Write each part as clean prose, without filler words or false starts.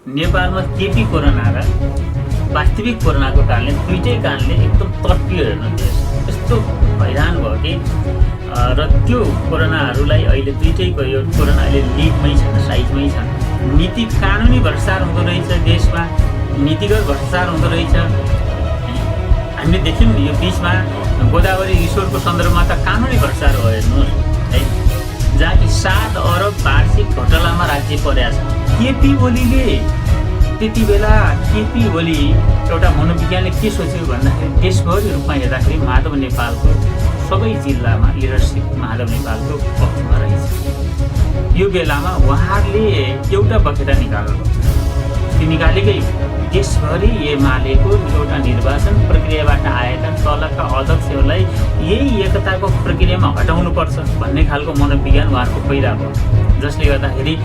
नेपालमा केपी कोरोना र वास्तविक कोरोनाको कारणले दुईटै कारणले एकदम तड्पियो हेर्नु देश यस्तो हैरान भयो कि र त्यो कोरोनाहरूलाई अहिले दुईटैको यो कोरोना अहिले लिगमै छन् साइजमै छन्। नीति कानुनी भ्रष्टाचार हुँदो रहेछ देशमा, नीतिगत भ्रष्टाचार हुँदो रहेछ। हामीले देख्यौँ नि यो बिचमा गोदावरी रिसोर्टको सन्दर्भमा त कानुनी भ्रष्टाचार भयो हेर्नुहोस् है, जहाँ कि 7 अरब वार्षिक घोटालामा राज्य परेको छ। केपी ओलीले त्यति बेला केपी ओली एउटा मनोविज्ञानले के सोच्यो भन्दाखेरि देशभरि रूपमा हेर्दाखेरि माधव नेपालको सबै जिल्लामा लिडरसिप माधव नेपालको पक्षमा रहेछ। यो बेलामा उहाँहरूले एउटा बकेटा निकाल्नु त्यो निकालेकै देशभरि एमालेको एउटा निर्वाचन प्रक्रियाबाट आएका तलका अध्यक्षहरूलाई यही एकताको प्रक्रियामा हटाउनुपर्छ भन्ने खालको मनोविज्ञान उहाँहरूको पैदा भयो, जसले गर्दाखेरि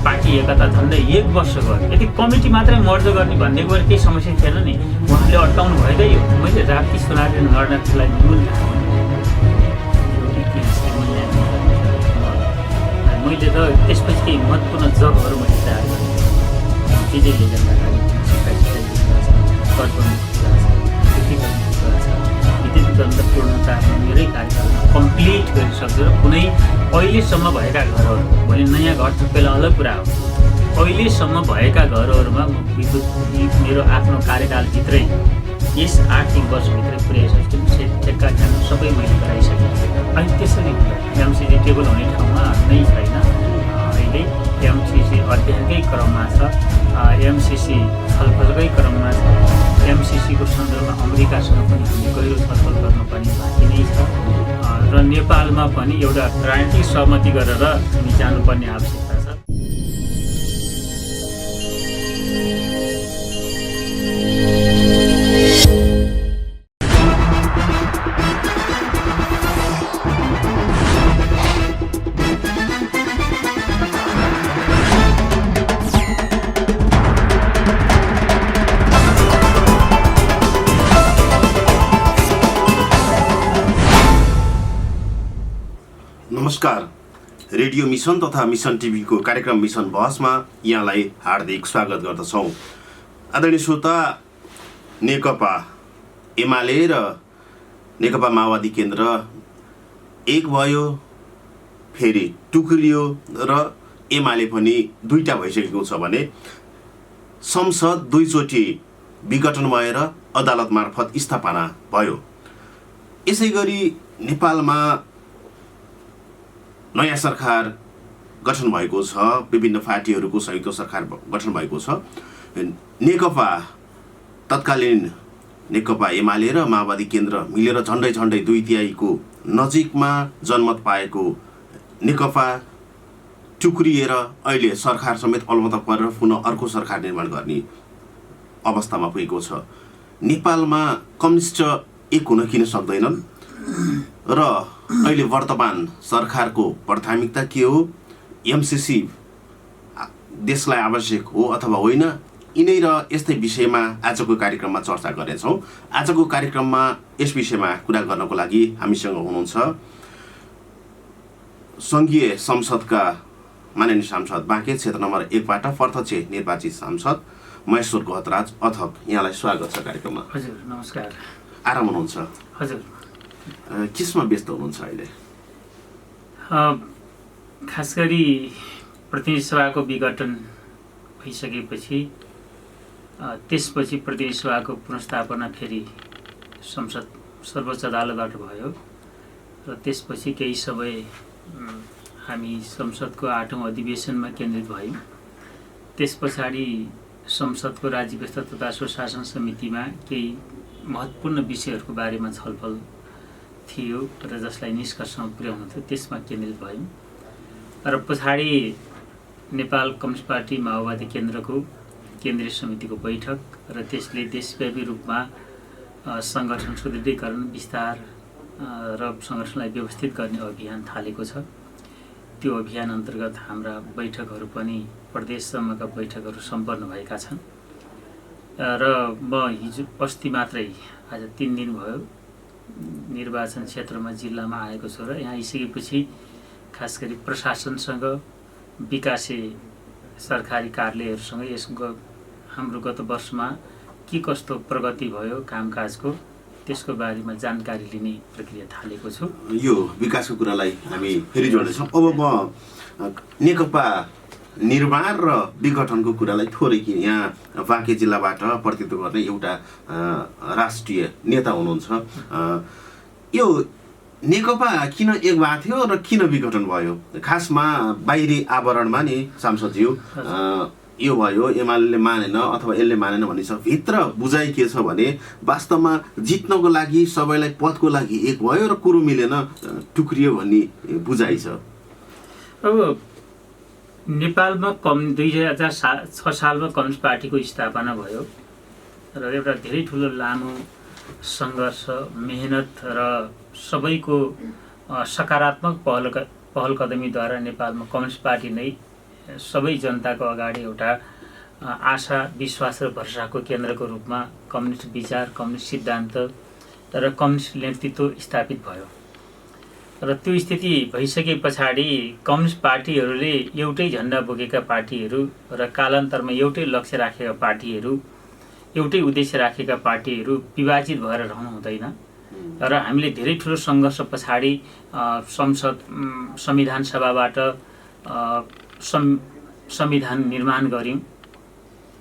पार्टी एकता झन्डै 1 वर्ष गयो। यदि कमिटी मात्रै मर्ज गर्ने भन्ने गएर केही समस्या थिएन नि, उहाँले अड्काउनु भएकै हो। मैले राप्ती चुनाव लड्नको लागि मूल मैले त त्यसपछि केही महत्त्वपूर्ण जबहरू मैले तयार गरेँ। विजयले गर्दाखेरि विद्युतीकरण त पूर्णता मेरै कार्यकालमा कम्प्लिट गरिसक्छु र कुनै अहिलेसम्म भएका घरहरू, भोलि नयाँ घर थपेला अलग कुरा हो, अहिलेसम्म भएका घरहरूमा विद्युत मेरो आफ्नो कार्यकालभित्रै यस आर्थिक वर्षभित्रै पुर्याइसकेको ठेक्का ध्यान सबै मैले गराइसकेको छु। अनि त्यसरी एमसिसी टेबल हुने ठाउँमा नै छैन। अहिले एमसिसी अध्ययनकै क्रममा छ, एमसिसी छलफलकै क्रममा छ। एमसिसीको सन्दर्भमा अमेरिकासँग पनि हामी गहिरो छलफल गर्नुपर्ने बाँकी नै छ र नेपालमा पनि एउटा राजनीतिक सहमति गरेर हामी जानुपर्ने आवश्यकता छ। नमस्कार, रेडियो मिसन तथा मिसन टिभीको कार्यक्रम मिसन बहसमा यहाँलाई हार्दिक स्वागत गर्दछौँ। आदरणीय श्रोता, नेकपा एमाले र नेकपा माओवादी केन्द्र एक भयो, फेरि टुक्रियो र एमाले पनि दुईटा भइसकेको छ भने संसद दुईचोटि विघटन भएर अदालत मार्फत स्थापना भयो। यसै गरी नेपालमा नयाँ सरकार गठन भएको छ, विभिन्न पार्टीहरूको संयुक्त सरकार गठन भएको छ। नेकपा तत्कालीन नेकपा एमाले र माओवादी केन्द्र मिलेर झन्डै 2/3 नजिकमा जनमत पाएको नेकपा टुक्रिएर अहिले सरकार समेत अलमत परेर पुनः अर्को सरकार निर्माण गर्ने अवस्थामा पुगेको छ। नेपालमा कम्युनिस्ट एक हुन किन सक्दैनन् र अहिले वर्तमान सरकारको प्राथमिकता के हो, एमसिसी देशलाई आवश्यक हो अथवा होइन, यिनै र यस्तै विषयमा आजको कार्यक्रममा चर्चा गर्नेछौँ। आजको कार्यक्रममा यस विषयमा कुरा गर्नको लागि हामीसँग हुनुहुन्छ सङ्घीय संसदका माननीय सांसद बाँके क्षेत्र नम्बर 1बाट प्रत्यक्ष निर्वाचित सांसद महेश्वर गहतराज अथक, यहाँलाई स्वागत छ कार्यक्रममा। हजुर नमस्कार। आराम हुनुहुन्छ? हजुर। किसमा व्यस्त हुनुहुन्छ अहिले? खास गरी प्रतिनिधि सभाको विघटन भइसकेपछि त्यसपछि प्रतिनिधि सभाको पुनर्स्थापना फेरि संसद सर्वोच्च अदालतबाट भयो र त्यसपछि केही समय हामी संसदको 8औं अधिवेशनमा केन्द्रित भयौँ। त्यस पछाडि संसदको राज्य व्यवस्था तथा सुशासन समितिमा केही महत्त्वपूर्ण विषयहरूको बारेमा छलफल थियो र जसलाई निष्कर्षमा पुर्याउनु थियो, त्यसमा केन्द्रित भयौँ र पछाडि नेपाल कम्युनिस्ट पार्टी माओवादी केन्द्रको केन्द्रीय समितिको बैठक र त्यसले देशव्यापी रूपमा सङ्गठन सुदृढीकरण विस्तार र सङ्गठनलाई व्यवस्थित गर्ने अभियान थालेको छ। त्यो अभियान अन्तर्गत हाम्रा बैठकहरू पनि प्रदेशसम्मका बैठकहरू सम्पन्न भएका छन् र म हिजो अस्ति मात्रै आज 3 दिन भयो निर्वाचन क्षेत्रमा जिल्लामा आएको छु र यहाँ आइसकेपछि खास गरी प्रशासनसँग विकासे सरकारी कार्यालयहरूसँग हाम्रो गत वर्षमा के कस्तो प्रगति भयो कामकाजको त्यसको बारेमा जानकारी लिने प्रक्रिया थालेको छु। यो विकासको कुरालाई हामी फेरि जोड्नेछौँ। अब म नेकपा निर्माण र विघटनको कुरालाई थोरै कि यहाँ बाँके जिल्लाबाट प्रतिनिधित्व गर्ने एउटा राष्ट्रिय नेता हुनुहुन्छ। यो नेकपा किन एक भएको थियो र किन विघटन भयो? खासमा बाहिरी आवरणमा नि सांसदज्यू यो भयो, एमाले मानेन अथवा यसले मानेन भन्ने छ। भित्र बुझाइ के छ भने वास्तवमा जित्नको लागि सबैलाई पदको लागि एक भयो र कुरो मिलेन टुक्रियो भन्ने बुझाइ छ। अब नेपालमा 2006 सालमा कम्युनिस्ट पार्टीको स्थापना भयो र एउटा धेरै ठुलो लामो सङ्घर्ष, मेहनत र सबैको सकारात्मक पहल कदमीद्वारा नेपालमा कम्युनिस्ट पार्टी नै सबै जनताको अगाडि एउटा आशा, विश्वास र भरोसाको केन्द्रको रूपमा कम्युनिस्ट विचार, कम्युनिस्ट सिद्धान्त र कम्युनिस्ट नेतृत्व स्थापित भयो। र त्यो स्थिति भइसके पछाडि कम्युनिस्ट पार्टीहरूले एउटै झन्डा बोकेका पार्टीहरू र कालान्तरमा एउटै लक्ष्य राखेका पार्टीहरू, एउटै उद्देश्य राखेका पार्टीहरू विभाजित भएर रहनु हुँदैन। र हामीले धेरै ठुलो सङ्घर्ष पछाडि संविधान सभाबाट संविधान निर्माण गऱ्यौँ।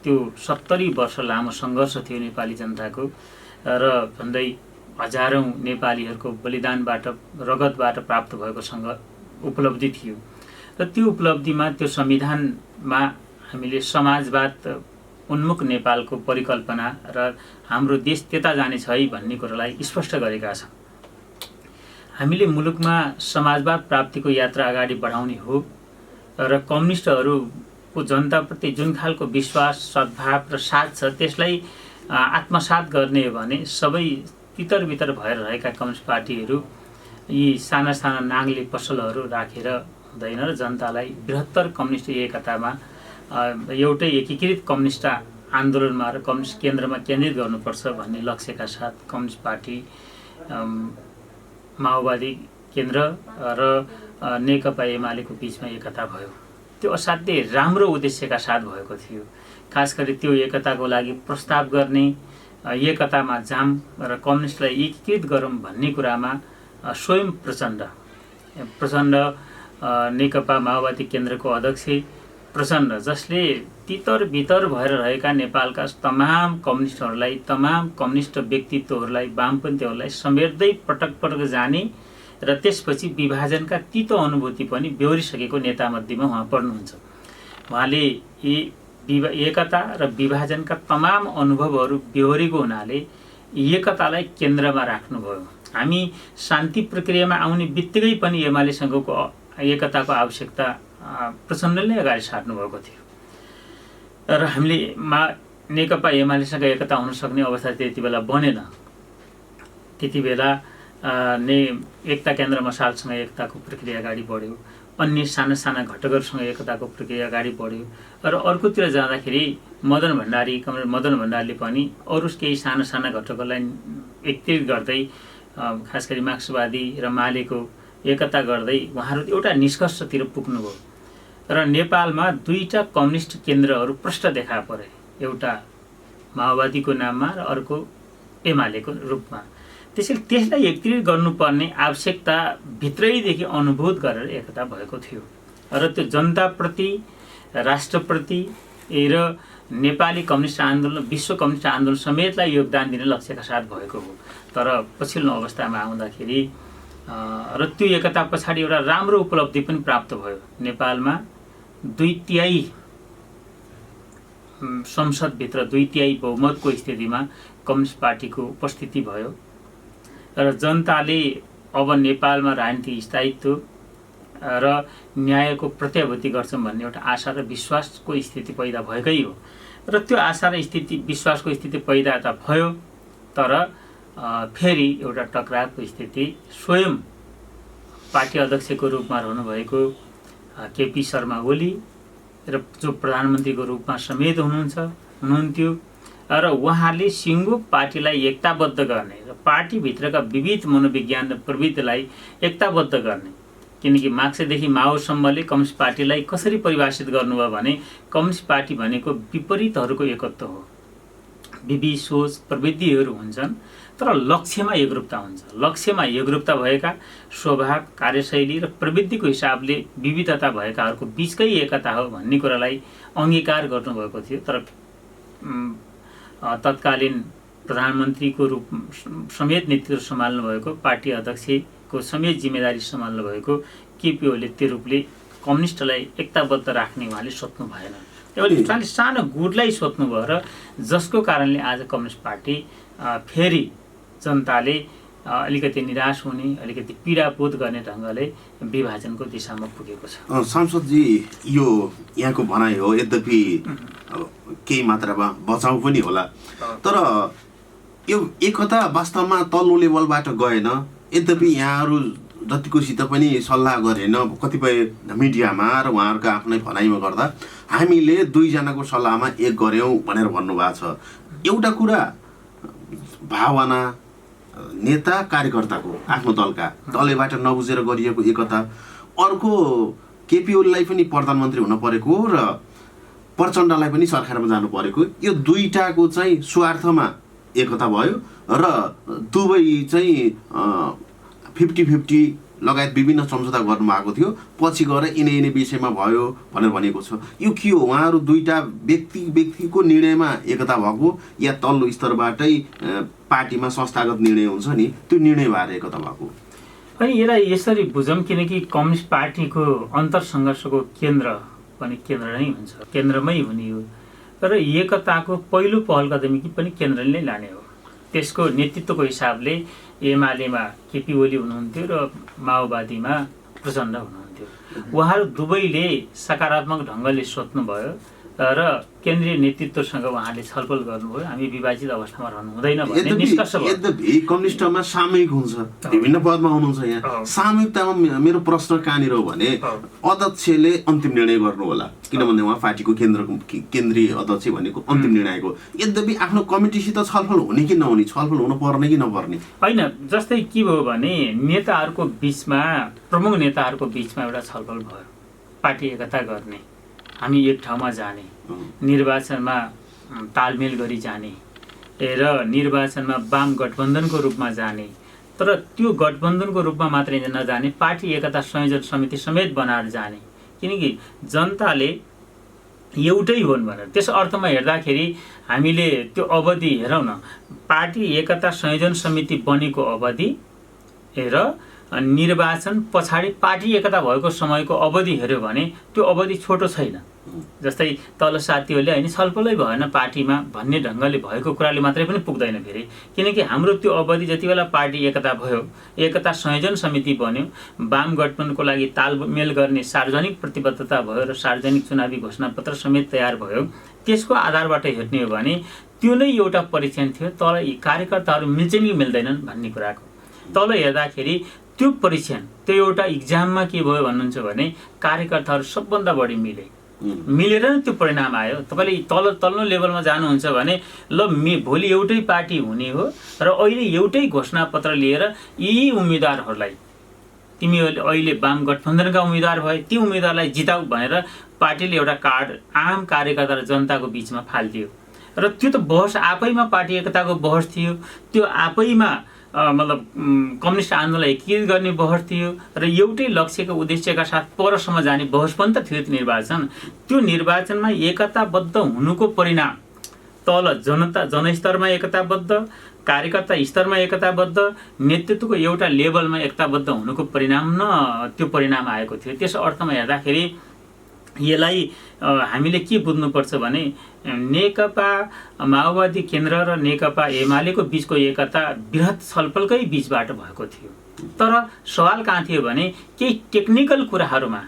त्यो 70 वर्ष लामो सङ्घर्ष थियो नेपाली जनताको र झन्डै हजारौँ नेपालीहरूको बलिदानबाट, रगतबाट प्राप्त भएको उपलब्धि थियो। र त्यो उपलब्धिमा, त्यो संविधानमा हामीले समाजवाद उन्मुख नेपालको परिकल्पना र हाम्रो देश त्यता जानेछ है भन्ने कुरालाई स्पष्ट गरेका छौँ। हामीले मुलुकमा समाजवाद प्राप्तिको यात्रा अगाडि बढाउने हो र कम्युनिस्टहरूको जनताप्रति जुन खालको विश्वास, सद्भाव र साथ छ त्यसलाई आत्मसात गर्ने हो भने सबै तितर-बितर भएर रहेका कम्युनिस्ट पार्टीहरू यी साना साना नाङ्ले पसलहरू राखेर हुँदैन र जनतालाई बृहत्तर कम्युनिस्ट एकतामा एउटै एकीकृत कम्युनिस्ट आन्दोलनमा र कम्युनिस्ट केन्द्रमा केन्द्रित गर्नुपर्छ भन्ने लक्ष्यका साथ कम्युनिस्ट पार्टी, माओवादी केन्द्र र नेकपा एमालेको बिचमा एकता भयो। त्यो असाध्यै राम्रो उद्देश्यका साथ भएको थियो। खास गरी त्यो एकताको लागि प्रस्ताव गर्ने, एकतामा जाम र कम्युनिस्टलाई एकीकृत गरौँ भन्ने कुरामा स्वयं प्रचण्ड नेकपा माओवादी केन्द्रको अध्यक्ष प्रचण्ड, जसले तितर बितर भएर रहेका नेपालका तमाम कम्युनिस्टहरूलाई, तमाम कम्युनिस्ट व्यक्तित्वहरूलाई, वामपन्थीहरूलाई समेट्दै पटक पटक जाने र त्यसपछि विभाजनका तितो अनुभूति पनि बेहोरिसकेको नेतामध्येमा उहाँ पर्नुहुन्छ। उहाँले एकता र विभाजनका तमाम अनुभवहरू बेहोरेको हुनाले एकतालाई केन्द्रमा राख्नुभयो। हामी शान्ति प्रक्रियामा आउने बित्तिकै पनि एमालेसँगको एकताको आवश्यकता प्रचण्डले अगाडि सार्नु भएको थियो र हामीले नेकपा एमालेसँग एकता हुन सक्ने अवस्था त्यति बेला बनेन। त्यति बेला एकता केन्द्र मसालसँग एकताको प्रक्रिया अगाडि बढ्यो, अन्य साना साना घटकहरूसँग एकताको प्रक्रिया अगाडि बढ्यो र अर्कोतिर जाँदाखेरि मदन भण्डारीले पनि अरू केही साना साना घटकहरूलाई एकीकृत गर्दै, खास गरी मार्क्सवादी र मालेको एकता गर्दै उहाँहरू एउटा निष्कर्षतिर पुग्नुभयो र नेपालमा दुईटा कम्युनिस्ट केन्द्रहरू प्रष्ट देखा परे, एउटा माओवादीको नाममा र अर्को एमालेको रूपमा। त्यसैले त्यसलाई एकीकृत गर्नुपर्ने आवश्यकता भित्रैदेखि अनुभूत गरेर एकता भएको थियो र त्यो जनताप्रति, राष्ट्रप्रति र नेपाली कम्युनिस्ट आन्दोलन, विश्व कम्युनिस्ट आन्दोलन समेतलाई योगदान दिने लक्ष्यका साथ भएको हो। तर पछिल्लो अवस्थामा आउँदाखेरि र त्यो एकता पछाडि एउटा राम्रो उपलब्धि पनि प्राप्त भयो। नेपालमा 2/3 संसदभित्र 2/3 बहुमतको स्थितिमा कम्युनिस्ट पार्टीको उपस्थिति भयो र जनताले अब नेपालमा राजनीतिक स्थायित्व र न्यायको प्रत्याभूति गर्छौँ भन्ने एउटा आशा र विश्वासको स्थिति पैदा भएकै हो र त्यो आशा र विश्वासको स्थिति पैदा त भयो, तर फेरि एउटा टकरावको स्थिति स्वयं पार्टी अध्यक्षको रूपमा रहनुभएको केपी शर्मा ओली र जो प्रधानमन्त्रीको रूपमा समेत हुनुहुन्थ्यो र उहाँले सिङ्गो पार्टीलाई एकताबद्ध गर्ने र पार्टीभित्रका विविध मनोविज्ञान र प्रवृत्तिलाई एकताबद्ध गर्ने किनकि मार्क्सदेखि माओसम्मले कम्युनिस्ट पार्टीलाई कसरी परिभाषित गर्नुभयो भने कम्युनिस्ट पार्टी भनेको विपरीतहरूको एकत्व हो। विविध सोच प्रवृत्तिहरू हुन्छन् तर लक्ष्यमा एकरूपता हुन्छ। लक्ष्यमा एकरूपता भएका स्वभाव कार्यशैली र प्रवृत्तिको हिसाबले विविधता भएकाहरूको बिचकै एकता हो भन्ने कुरालाई अङ्गीकार गर्नुभएको थियो। तर तत्कालीन प्रधानमन्त्रीको रूप समेत नेतृत्व सम्हाल्नु भएको, पार्टी अध्यक्षको समेत जिम्मेदारी सम्हाल्नु भएको केपी ओलीले त्यो रूपले कम्युनिस्टलाई एकताबद्ध राख्ने उहाँले सोच्नु भएन। एउटा सानो गुटलाई सोच्नुभयो र जसको कारणले आज कम्युनिस्ट पार्टी फेरि जनताले अलिकति निराश हुने, अलिकति पीडापोत गर्ने ढङ्गले विभाजनको दिशामा पुगेको छ। सांसदजी, यो यहाँको भनाइ हो, यद्यपि केही मात्रामा बचाउ पनि होला, तर यो एकता वास्तवमा तल्लो लेभलबाट गएन। यद्यपि यहाँहरू जतिकोसित पनि सल्लाह गरेन कतिपय मिडियामा र उहाँहरूका आफ्नै भनाइमा गर्दा हामीले दुईजनाको सल्लाहमा एक गऱ्यौँ भनेर भन्नुभएको छ। एउटा कुरा भावना नेता कार्यकर्ताको आफ्नो दलका तलैबाट नबुझेर गरिएको एकता, अर्को केपी ओलीलाई पनि प्रधानमन्त्री हुन परेको र प्रचण्डलाई पनि सरकारमा जानु परेको, यो दुईटाको चाहिँ स्वार्थमा एकता भयो र दुवै चाहिँ 50-50 लगायत विभिन्न सम्झौता गर्नुभएको थियो। पछि गएर यिनै विषयमा भयो भनेर भनेको छ। यो के हो? उहाँहरू दुईटा व्यक्तिको निर्णयमा एकता भएको या तल्लो स्तरबाटै पार्टीमा संस्थागत निर्णय हुन्छ नि, त्यो निर्णय भएर एकता भएको? अनि यसलाई यसरी बुझौँ, किनकि कम्युनिस्ट पार्टीको अन्तरसङ्घर्षको केन्द्र पनि केन्द्र नै हुन्छ, केन्द्रमै हुने हो। तर एकताको पहिलो पहल कदमी पनि केन्द्रले लाने हो। त्यसको नेतृत्वको हिसाबले एमालेमा केपी ओली हुनुहुन्थ्यो र माओवादीमा प्रचण्ड हुनुहुन्थ्यो। उहाँहरू दुवैले सकारात्मक ढङ्गले सोच्नुभयो र केन्द्रीय नेतृत्वसँग उहाँले छलफल गर्नुभयो। हामी विभाजित अवस्थामा रहनु हुँदैन भन्ने निष्कर्ष भयो। यद्यपि कम्युनिस्टमा सामूहिक हुन्छ, विभिन्न पदमा हुनुहुन्छ। यहाँ सामूहिकतामा मेरो प्रश्न कहाँनिर हो भने अध्यक्षले अन्तिम निर्णय गर्नु होला, किनभने उहाँ पार्टीको केन्द्रीय अध्यक्ष भनेको अन्तिम निर्णयको। यद्यपि आफ्नो कमिटीसित छलफल हुने कि नहुने, छलफल हुनु पर्ने कि नपर्ने होइन। जस्तै के भयो भने नेताहरूको बिचमा, प्रमुख नेताहरूको बिचमा एउटा छलफल भयो, पार्टी एकता गर्ने, हामी एक ठाउँमा जाने, निर्वाचनमा तालमेल गरी जाने र निर्वाचनमा वाम गठबन्धनको रूपमा जाने। तर त्यो गठबन्धनको रूपमा मात्रै नजाने, पार्टी एकता संयोजन समिति समेत बनाएर जाने, किनकि जनताले एउटै हुन् भनेर। त्यस अर्थमा हेर्दाखेरि हामीले त्यो अवधि हेरौँ न, पार्टी एकता संयोजन समिति बनेको अवधि र निर्वाचन पछाडि पार्टी एकता भएको समयको अवधि हेऱ्यो भने त्यो अवधि छोटो छैन। जस्तै तल साथीहरूले होइन छलफलै भएन पार्टीमा भन्ने ढङ्गले भएको कुराले मात्रै पनि पुग्दैन फेरि, किनकि हाम्रो त्यो अवधि जति बेला पार्टी एकता भयो, एकता संयोजन समिति बन्यो, वाम गठबन्धनको लागि तालमेल गर्ने सार्वजनिक प्रतिबद्धता भयो र सार्वजनिक चुनावी घोषणापत्र समेत तयार भयो, त्यसको आधारबाट हेर्ने हो भने त्यो नै एउटा परीक्षण थियो। तल कार्यकर्ताहरू मिल्छन् कि मिल्दैनन् भन्ने कुराको तल हेर्दाखेरि त्यो परीक्षण, त्यो एउटा इक्जाममा के भयो भन्नुहुन्छ भने कार्यकर्ताहरू सबभन्दा बढी मिलेर नै त्यो परिणाम आयो। तपाईँले तल्लो लेभलमा जानुहुन्छ भने ल भोलि एउटै पार्टी हुने हो र अहिले एउटै घोषणापत्र लिएर यी उम्मेदवारहरूलाई, तिमीहरूले अहिले वाम गठबन्धनका उम्मेदवार भए, ती उम्मेदवारलाई जिताऊ भनेर पार्टीले एउटा कार्ड आम कार्यकर्ता र जनताको बिचमा फालिदियो र त्यो त बहस आफैमा पार्टी एकताको बहस थियो। त्यो आफैमा मतलब कम्युनिस्ट आन्दोलनलाई एकीकृत गर्ने बहस थियो र एउटै लक्ष्यका उद्देश्यका साथ परसम्म जाने बहस पनि त थियो। त्यो निर्वाचनमा एकताबद्ध हुनुको परिणाम तल जनस्तरमा एकताबद्ध, कार्यकर्ता स्तरमा एकताबद्ध, नेतृत्वको एउटा लेभलमा एकताबद्ध हुनुको परिणाम त्यो परिणाम आएको थियो। त्यस अर्थमा हेर्दाखेरि यसलाई हामीले के बुझ्नुपर्छ भने नेकपा माओवादी केन्द्र र नेकपा एमालेको बिचको एकता बृहत छलफलकै बिचबाट भएको थियो। तर सवाल कहाँ थियो भने केही टेक्निकल कुराहरूमा,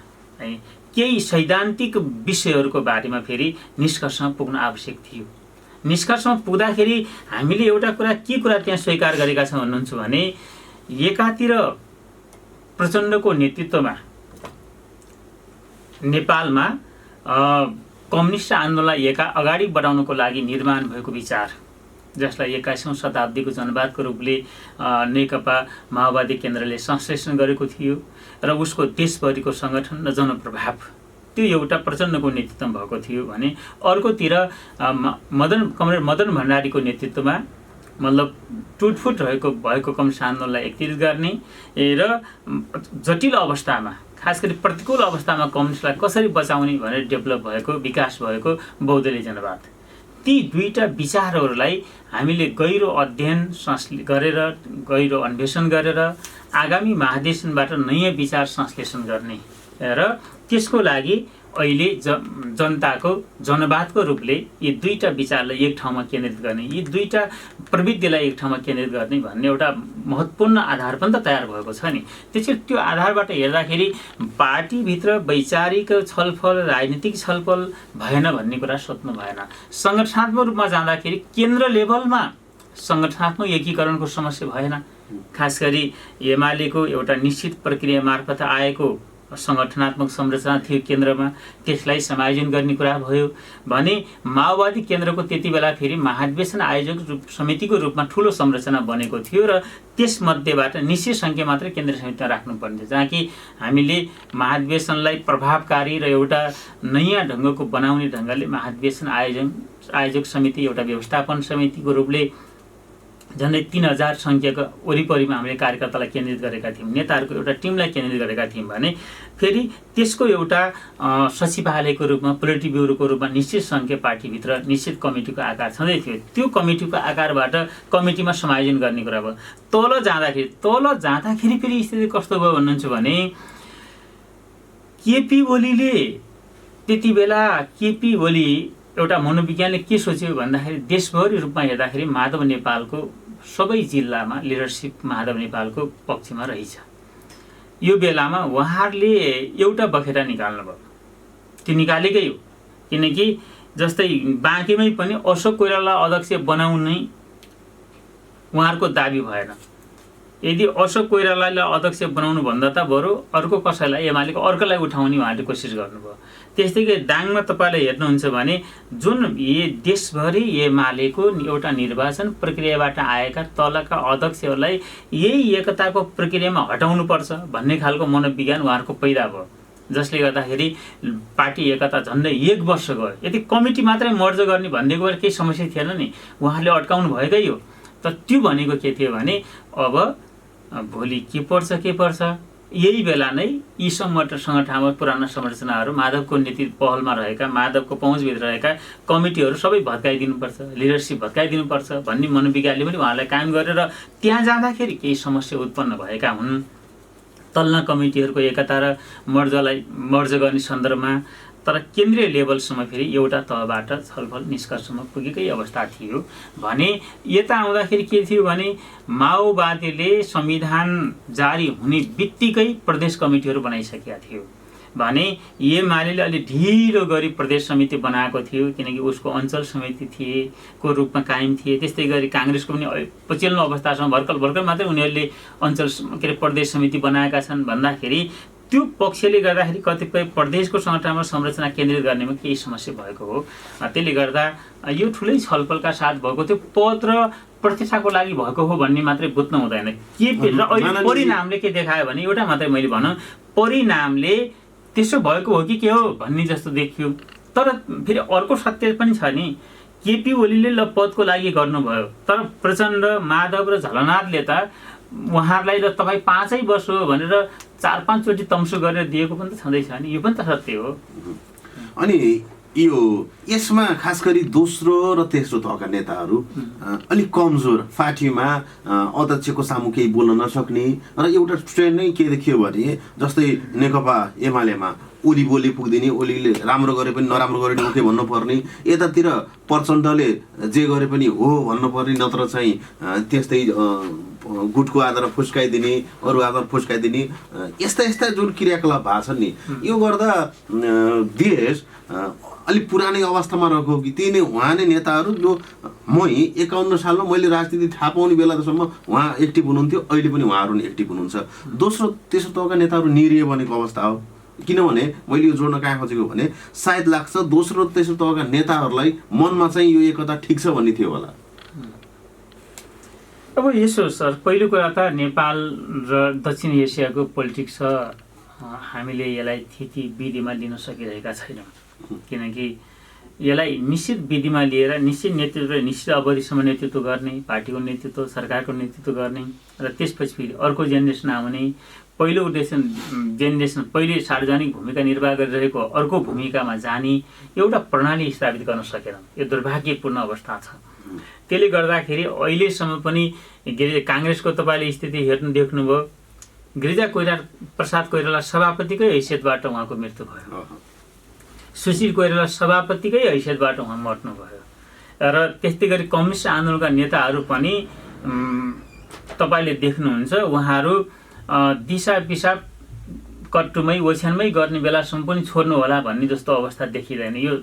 केही सैद्धान्तिक विषयहरूको बारेमा फेरि निष्कर्षमा पुग्न आवश्यक थियो। निष्कर्षमा पुग्दाखेरि हामीले एउटा के कुरा त्यहाँ स्वीकार गरेका छौँ भन्नुहुन्छ भने एकातिर प्रचण्डको नेतृत्वमा नेपालमा कम्युनिस्ट आन्दोलनलाई अगाडि बढाउनको लागि निर्माण भएको विचार जसलाई 21औं शताब्दीको जनवादको रूपले नेकपा माओवादी केन्द्रले संश्लेषण गरेको थियो र उसको देशभरिको सङ्गठन र जनप्रभाव त्यो एउटा प्रचण्डको नेतृत्वमा भएको थियो भने अर्कोतिर कमरेड मदन भण्डारीको नेतृत्वमा मतलब टुटफुट भएको कम्युनिस्ट आन्दोलनलाई एकत्रित गर्ने र जटिल अवस्थामा खास गरी प्रतिकूल अवस्थामा कम्युनिस्टलाई कसरी बचाउने भनेर डेभलप भएको विकास भएको बहुदलीय जनवाद ती दुईटा विचारहरूलाई हामीले गहिरो अध्ययन गरेर गहिरो अन्वेषण गरेर आगामी महाधिवेशनबाट नयाँ विचार संश्लेषण गर्ने र त्यसको लागि अहिले जनताको जनवादको रूपले यी दुईटा विचारलाई एक ठाउँमा केन्द्रित गर्ने यी दुईटा प्रवृत्तिलाई एक ठाउँमा केन्द्रित गर्ने भन्ने एउटा महत्त्वपूर्ण आधार पनि त तयार भएको छ नि। त्यसैले त्यो आधारबाट हेर्दाखेरि पार्टीभित्र वैचारिक छलफल राजनीतिक छलफल भएन भन्ने कुरा सोध्नु भएन। सङ्गठनात्मक रूपमा जाँदाखेरि केन्द्र लेभलमा सङ्गठनात्मक एकीकरणको समस्या भएन। खास गरी एमालेको एउटा निश्चित प्रक्रिया मार्फत आएको सङ्गठनात्मक संरचना थियो केन्द्रमा त्यसलाई समायोजन गर्ने कुरा भयो भने माओवादी केन्द्रको त्यति बेला फेरि महाधिवेशन आयोजक समितिको रूपमा ठुलो संरचना बनेको थियो र त्यसमध्येबाट निश्चित सङ्ख्या मात्रै केन्द्रीय समितिमा राख्नुपर्ने थियो जहाँ कि हामीले महाधिवेशनलाई प्रभावकारी र एउटा नयाँ ढङ्गको बनाउने ढङ्गले महाधिवेशन आयोजक समिति एउटा व्यवस्थापन समितिको रूपले झन्डै 3000 सङ्ख्याको वरिपरिमा हामीले कार्यकर्तालाई केन्द्रित गरेका थियौँ नेताहरूको एउटा टिमलाई केन्द्रित गरेका थियौँ भने फेरि त्यसको एउटा सचिवालयको रूपमा पोलिटी ब्युरोको रूपमा निश्चित सङ्ख्या पार्टीभित्र निश्चित कमिटीको आकार छँदै थियो। त्यो कमिटीको आकारबाट कमिटीमा समायोजन गर्ने कुरा भयो। तल जाँदाखेरि फेरि स्थिति कस्तो भयो भन्नुहुन्छ भने केपी ओलीले त्यति बेला केपी ओली एउटा मनोविज्ञानले के सोच्यो भन्दाखेरि देशभरि रूपमा हेर्दाखेरि माधव नेपालको सबै जिल्लामा लिडरसिप माधव नेपालको पक्षमा रहेछ। यो बेलामा उहाँहरूले एउटा बखेटा निकाल्नुभयो त्यो निकालेकै हो किनकि जस्तै बाँकीमै पनि अशोक कोइरालालाई अध्यक्ष बनाउनै उहाँहरूको दाबी भएन। यदि अशोक कोइरालालाई अध्यक्ष बनाउनु भन्दा त बरु अर्को कसैलाई एमालेको अर्कोलाई उठाउने उहाँले कोसिस गर्नुभयो। त्यस्तै गरी दाङमा तपाईँले हेर्नुहुन्छ भने जुन देशभरि एमालेको एउटा निर्वाचन प्रक्रियाबाट आएका तलका अध्यक्षहरूलाई यही एकताको प्रक्रियामा हटाउनुपर्छ भन्ने खालको मनोविज्ञान उहाँहरूको पैदा भयो जसले गर्दाखेरि पार्टी एकता झन्डै 1 वर्ष गयो। यदि कमिटी मात्रै मर्ज गर्ने भन्नेको भएर केही समस्या थिएन नि उहाँले अड्काउनु भएकै हो। तर त्यो भनेको के थियो भने अब भोलि के पर्छ यही बेला नै यी सङ्गठनमा पुराना संरचनाहरू माधवको नीति पहलमा रहेका माधवको पहुँचभित्र रहेका कमिटीहरू सबै भत्काइदिनुपर्छ लिडरसिप भत्काइदिनुपर्छ भन्ने मनोविज्ञानले पनि उहाँलाई कायम गरेर त्यहाँ जाँदाखेरि केही समस्या उत्पन्न भएका हुन्। तल्ना कमिटीहरूको एकता र मर्ज गर्ने सन्दर्भमा तर केन्द्रीय लेभलसम्म फेरि एउटा तहबाट छलफल निष्कर्षमा पुगेकै अवस्था थियो भने यता आउँदाखेरि के थियो भने माओवादीले संविधान जारी हुने बित्तिकै प्रदेश कमिटीहरू बनाइसकेका थियो भने एमालेले अलि ढिलो गरी प्रदेश समिति बनाएको थियो किनकि उसको अञ्चल समिति को रूपमा कायम थिए। त्यस्तै गरी काङ्ग्रेसको पनि पछिल्लो अवस्थासम्म भर्खर मात्रै उनीहरूले अञ्चल प्रदेश समिति बनाएका छन् भन्दाखेरि त्यो पक्षले गर्दाखेरि कतिपय प्रदेशको सङ्गठनमा संरचना केन्द्रित गर्नेमा केही समस्या भएको हो। त्यसले गर्दा यो ठुलै छलफलका साथ भएको त्यो पद र प्रतिष्ठाको लागि भएको हो भन्ने मात्रै बुझ्नु हुँदैन। के र अहिले परिणामले के देखायो भने एउटा मात्रै मैले भनौँ परिणामले त्यसो भएको हो कि के हो भन्ने जस्तो देखियो। तर फेरि अर्को सत्य पनि छ नि केपी ओलीले ल पदको लागि गर्नुभयो तर प्रचण्ड माधव र झलनाथले त उहाँहरूलाई ल तपाईँ 5 वर्ष हो भनेर 4-5 चोटि तम्सु गरेर दिएको पनि त छँदैछ नि यो पनि त सत्य हो। अनि यो यसमा खास गरी दोस्रो र तेस्रो तहका नेताहरू अलिक कमजोर पार्टीमा अध्यक्षको सामु केही बोल्न नसक्ने र एउटा ट्रेन्ड नै के देखियो भने जस्तै नेकपा एमालेमा ओली बोली पुग्दिने ओलीले राम्रो गरे पनि नराम्रो गरे ओके भन्नुपर्ने यतातिर प्रचण्डले जे गरे पनि हो भन्नुपर्ने नत्र चाहिँ त्यस्तै गुटको आधारमा फुस्काइदिने अरू आधारमा फुस्काइदिने यस्ता जुन क्रियाकलाप भएको छन् नि यो गर्दा देश अलिक पुरानै अवस्थामा रहेको कि त्यही नै उहाँ नै नेताहरू जो 51 सालमा मैले राजनीति थाहा पाउने बेलासम्म उहाँ एक्टिभ हुनुहुन्थ्यो अहिले पनि उहाँहरू नै एक्टिभ हुनुहुन्छ। दोस्रो तेस्रो तहका नेताहरू निरीह बनेको अवस्था हो किनभने मैले यो जोड्न कहाँ खोजेको भने सायद लाग्छ दोस्रो तेस्रो तहका नेताहरूलाई मनमा चाहिँ यो एकता ठिक छ भन्ने थियो होला। अब यसो सर, पहिलो कुरा त नेपाल र दक्षिण एसियाको पोलिटिक्स छ, हामीले यसलाई त्यति विधिमा लिन सकिरहेका छैनौँ। किनकि यसलाई निश्चित विधिमा लिएर निश्चित नेतृत्व, निश्चित अवधिसम्म नेतृत्व गर्ने, पार्टीको नेतृत्व, सरकारको नेतृत्व गर्ने र त्यसपछि फेरि अर्को जेनेरेसन आउने, पहिलो जेनेरेसन पहिले सार्वजनिक भूमिका निर्वाह गरिरहेको अर्को भूमिकामा जाने एउटा प्रणाली स्थापित गर्न सकेनौँ। यो दुर्भाग्यपूर्ण अवस्था छ। त्यसले गर्दाखेरि अहिलेसम्म पनि काङ्ग्रेसको तपाईँले स्थिति देख्नुभयो। गिरिजा प्रसाद कोइराला सभापतिकै हैसियतबाट उहाँको मृत्यु भयो, सुशील कोइराला सभापतिकै हैसियतबाट उहाँ मर्नुभयो र त्यस्तै गरी कम्युनिस्ट आन्दोलनका नेताहरू पनि तपाईँले देख्नुहुन्छ उहाँहरू दिशा पिसाब कट्टुमै ओछ्यानमै गर्ने बेलासम्म पनि छोड्नु होला भन्ने जस्तो अवस्था देखिँदैन। यो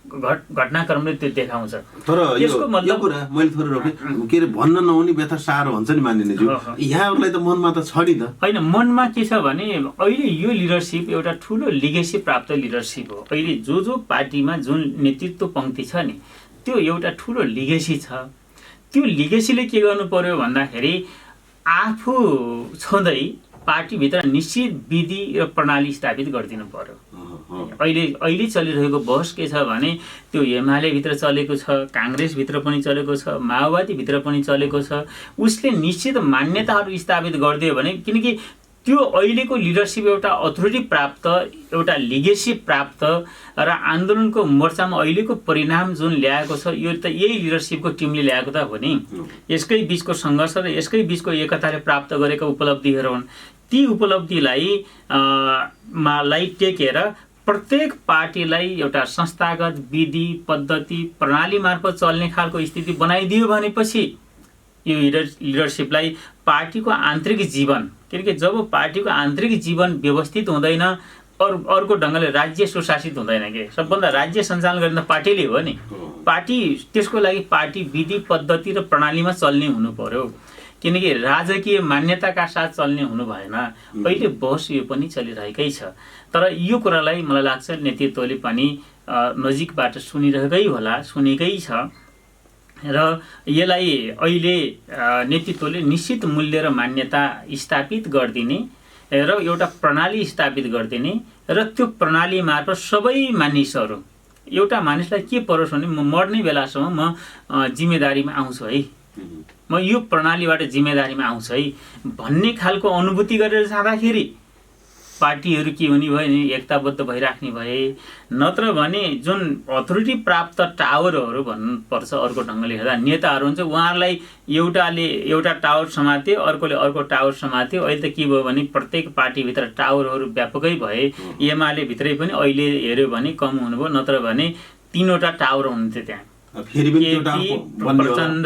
घटनाक्रमले त्यो देखाउँछ। तर यो कुरा मैले थोरै रोकेँ, के अरे भन्न नहुने व्यथा सारो हुन्छ नि मानिनेज्यू, यहाँहरूलाई त मनमा त छ नि त? होइन, मनमा के छ भने अहिले यो लिडरसिप एउटा ठुलो लिगेसी प्राप्त लिडरसिप हो। अहिले जो पार्टीमा जुन नेतृत्व पङ्क्ति छ नि, त्यो एउटा ठुलो लिगेसी छ। त्यो लिगेसीले के गर्नु पर्यो भन्दाखेरि आफू छँदै पार्टीभित्र निश्चित विधि र प्रणाली स्थापित गरिदिनु पर्यो। अहिले चलिरहेको बहस के छ भने त्यो एमालेभित्र चलेको छ, काङ्ग्रेसभित्र पनि चलेको छ, माओवादीभित्र पनि चलेको छ। उसले निश्चित मान्यताहरू स्थापित गरिदियो भने, किनकि त्यो अहिलेको लिडरसिप एउटा अथोरिटी प्राप्त, एउटा लिगेसी प्राप्त र आन्दोलनको मोर्चामा अहिलेको परिणाम जुन ल्याएको छ, यो त यही लिडरसिपको टिमले ल्याएको त हो नि। यसकै बिचको सङ्घर्ष र यसकै बिचको एकताले प्राप्त गरेका उपलब्धिहरू हुन्। ती उपलब्धिलाई टेकेर प्रत्येक पार्टीलाई एउटा संस्थागत विधि, पद्धति, प्रणाली मार्फत चल्ने खालको स्थिति बनाइदियो भनेपछि यो लिडरसिपलाई पार्टीको आन्तरिक जीवन, किनकि जब पार्टीको आन्तरिक जीवन व्यवस्थित हुँदैन, अर्को ढङ्गले राज्य सुशासित हुँदैन। के सबभन्दा राज्य सञ्चालन गर्ने पार्टीले हो नि। पार्टी त्यसको लागि पार्टी विधि, पद्धति र प्रणालीमा चल्ने हुनु पर्यो, किनकि राजकीय मान्यताका साथ चल्ने हुनु भएन। अहिले बहस यो पनि चलिरहेकै छ। तर यो कुरालाई मलाई लाग्छ नेतृत्वले पनि नजिकबाट सुनिरहेकै होला, सुनेकै छ र यसलाई अहिले नेतृत्वले निश्चित मूल्य र मान्यता स्थापित गरिदिने र एउटा प्रणाली स्थापित गरिदिने र त्यो प्रणाली मार्फत सबै मानिसहरू, एउटा मानिसलाई के परोस् भने म मर्ने बेलासम्म म जिम्मेदारीमा आउँछु है, म यो प्रणालीबाट जिम्मेदारीमा आउँछु है भन्ने खालको अनुभूति गरेर जाँदाखेरि पार्टीहरू के हुने भयो नि, एकताबद्ध भइराख्ने भए। नत्र भने जुन अथोरिटी प्राप्त टावरहरू भन्नुपर्छ, अर्को ढङ्गले हेर्दा नेताहरू हुन्छ, उहाँहरूलाई एउटाले एउटा टावर समात्यो, अर्कोले अर्को टावर समात्यो। अहिले त के भयो भने प्रत्येक पार्टीभित्र टावरहरू व्यापकै भए। एमाले भित्रै पनि अहिले हेऱ्यो भने कम हुनुभयो, नत्र भने 3वटा टावर हुन्थ्यो त्यहाँ। प्रचण्ड,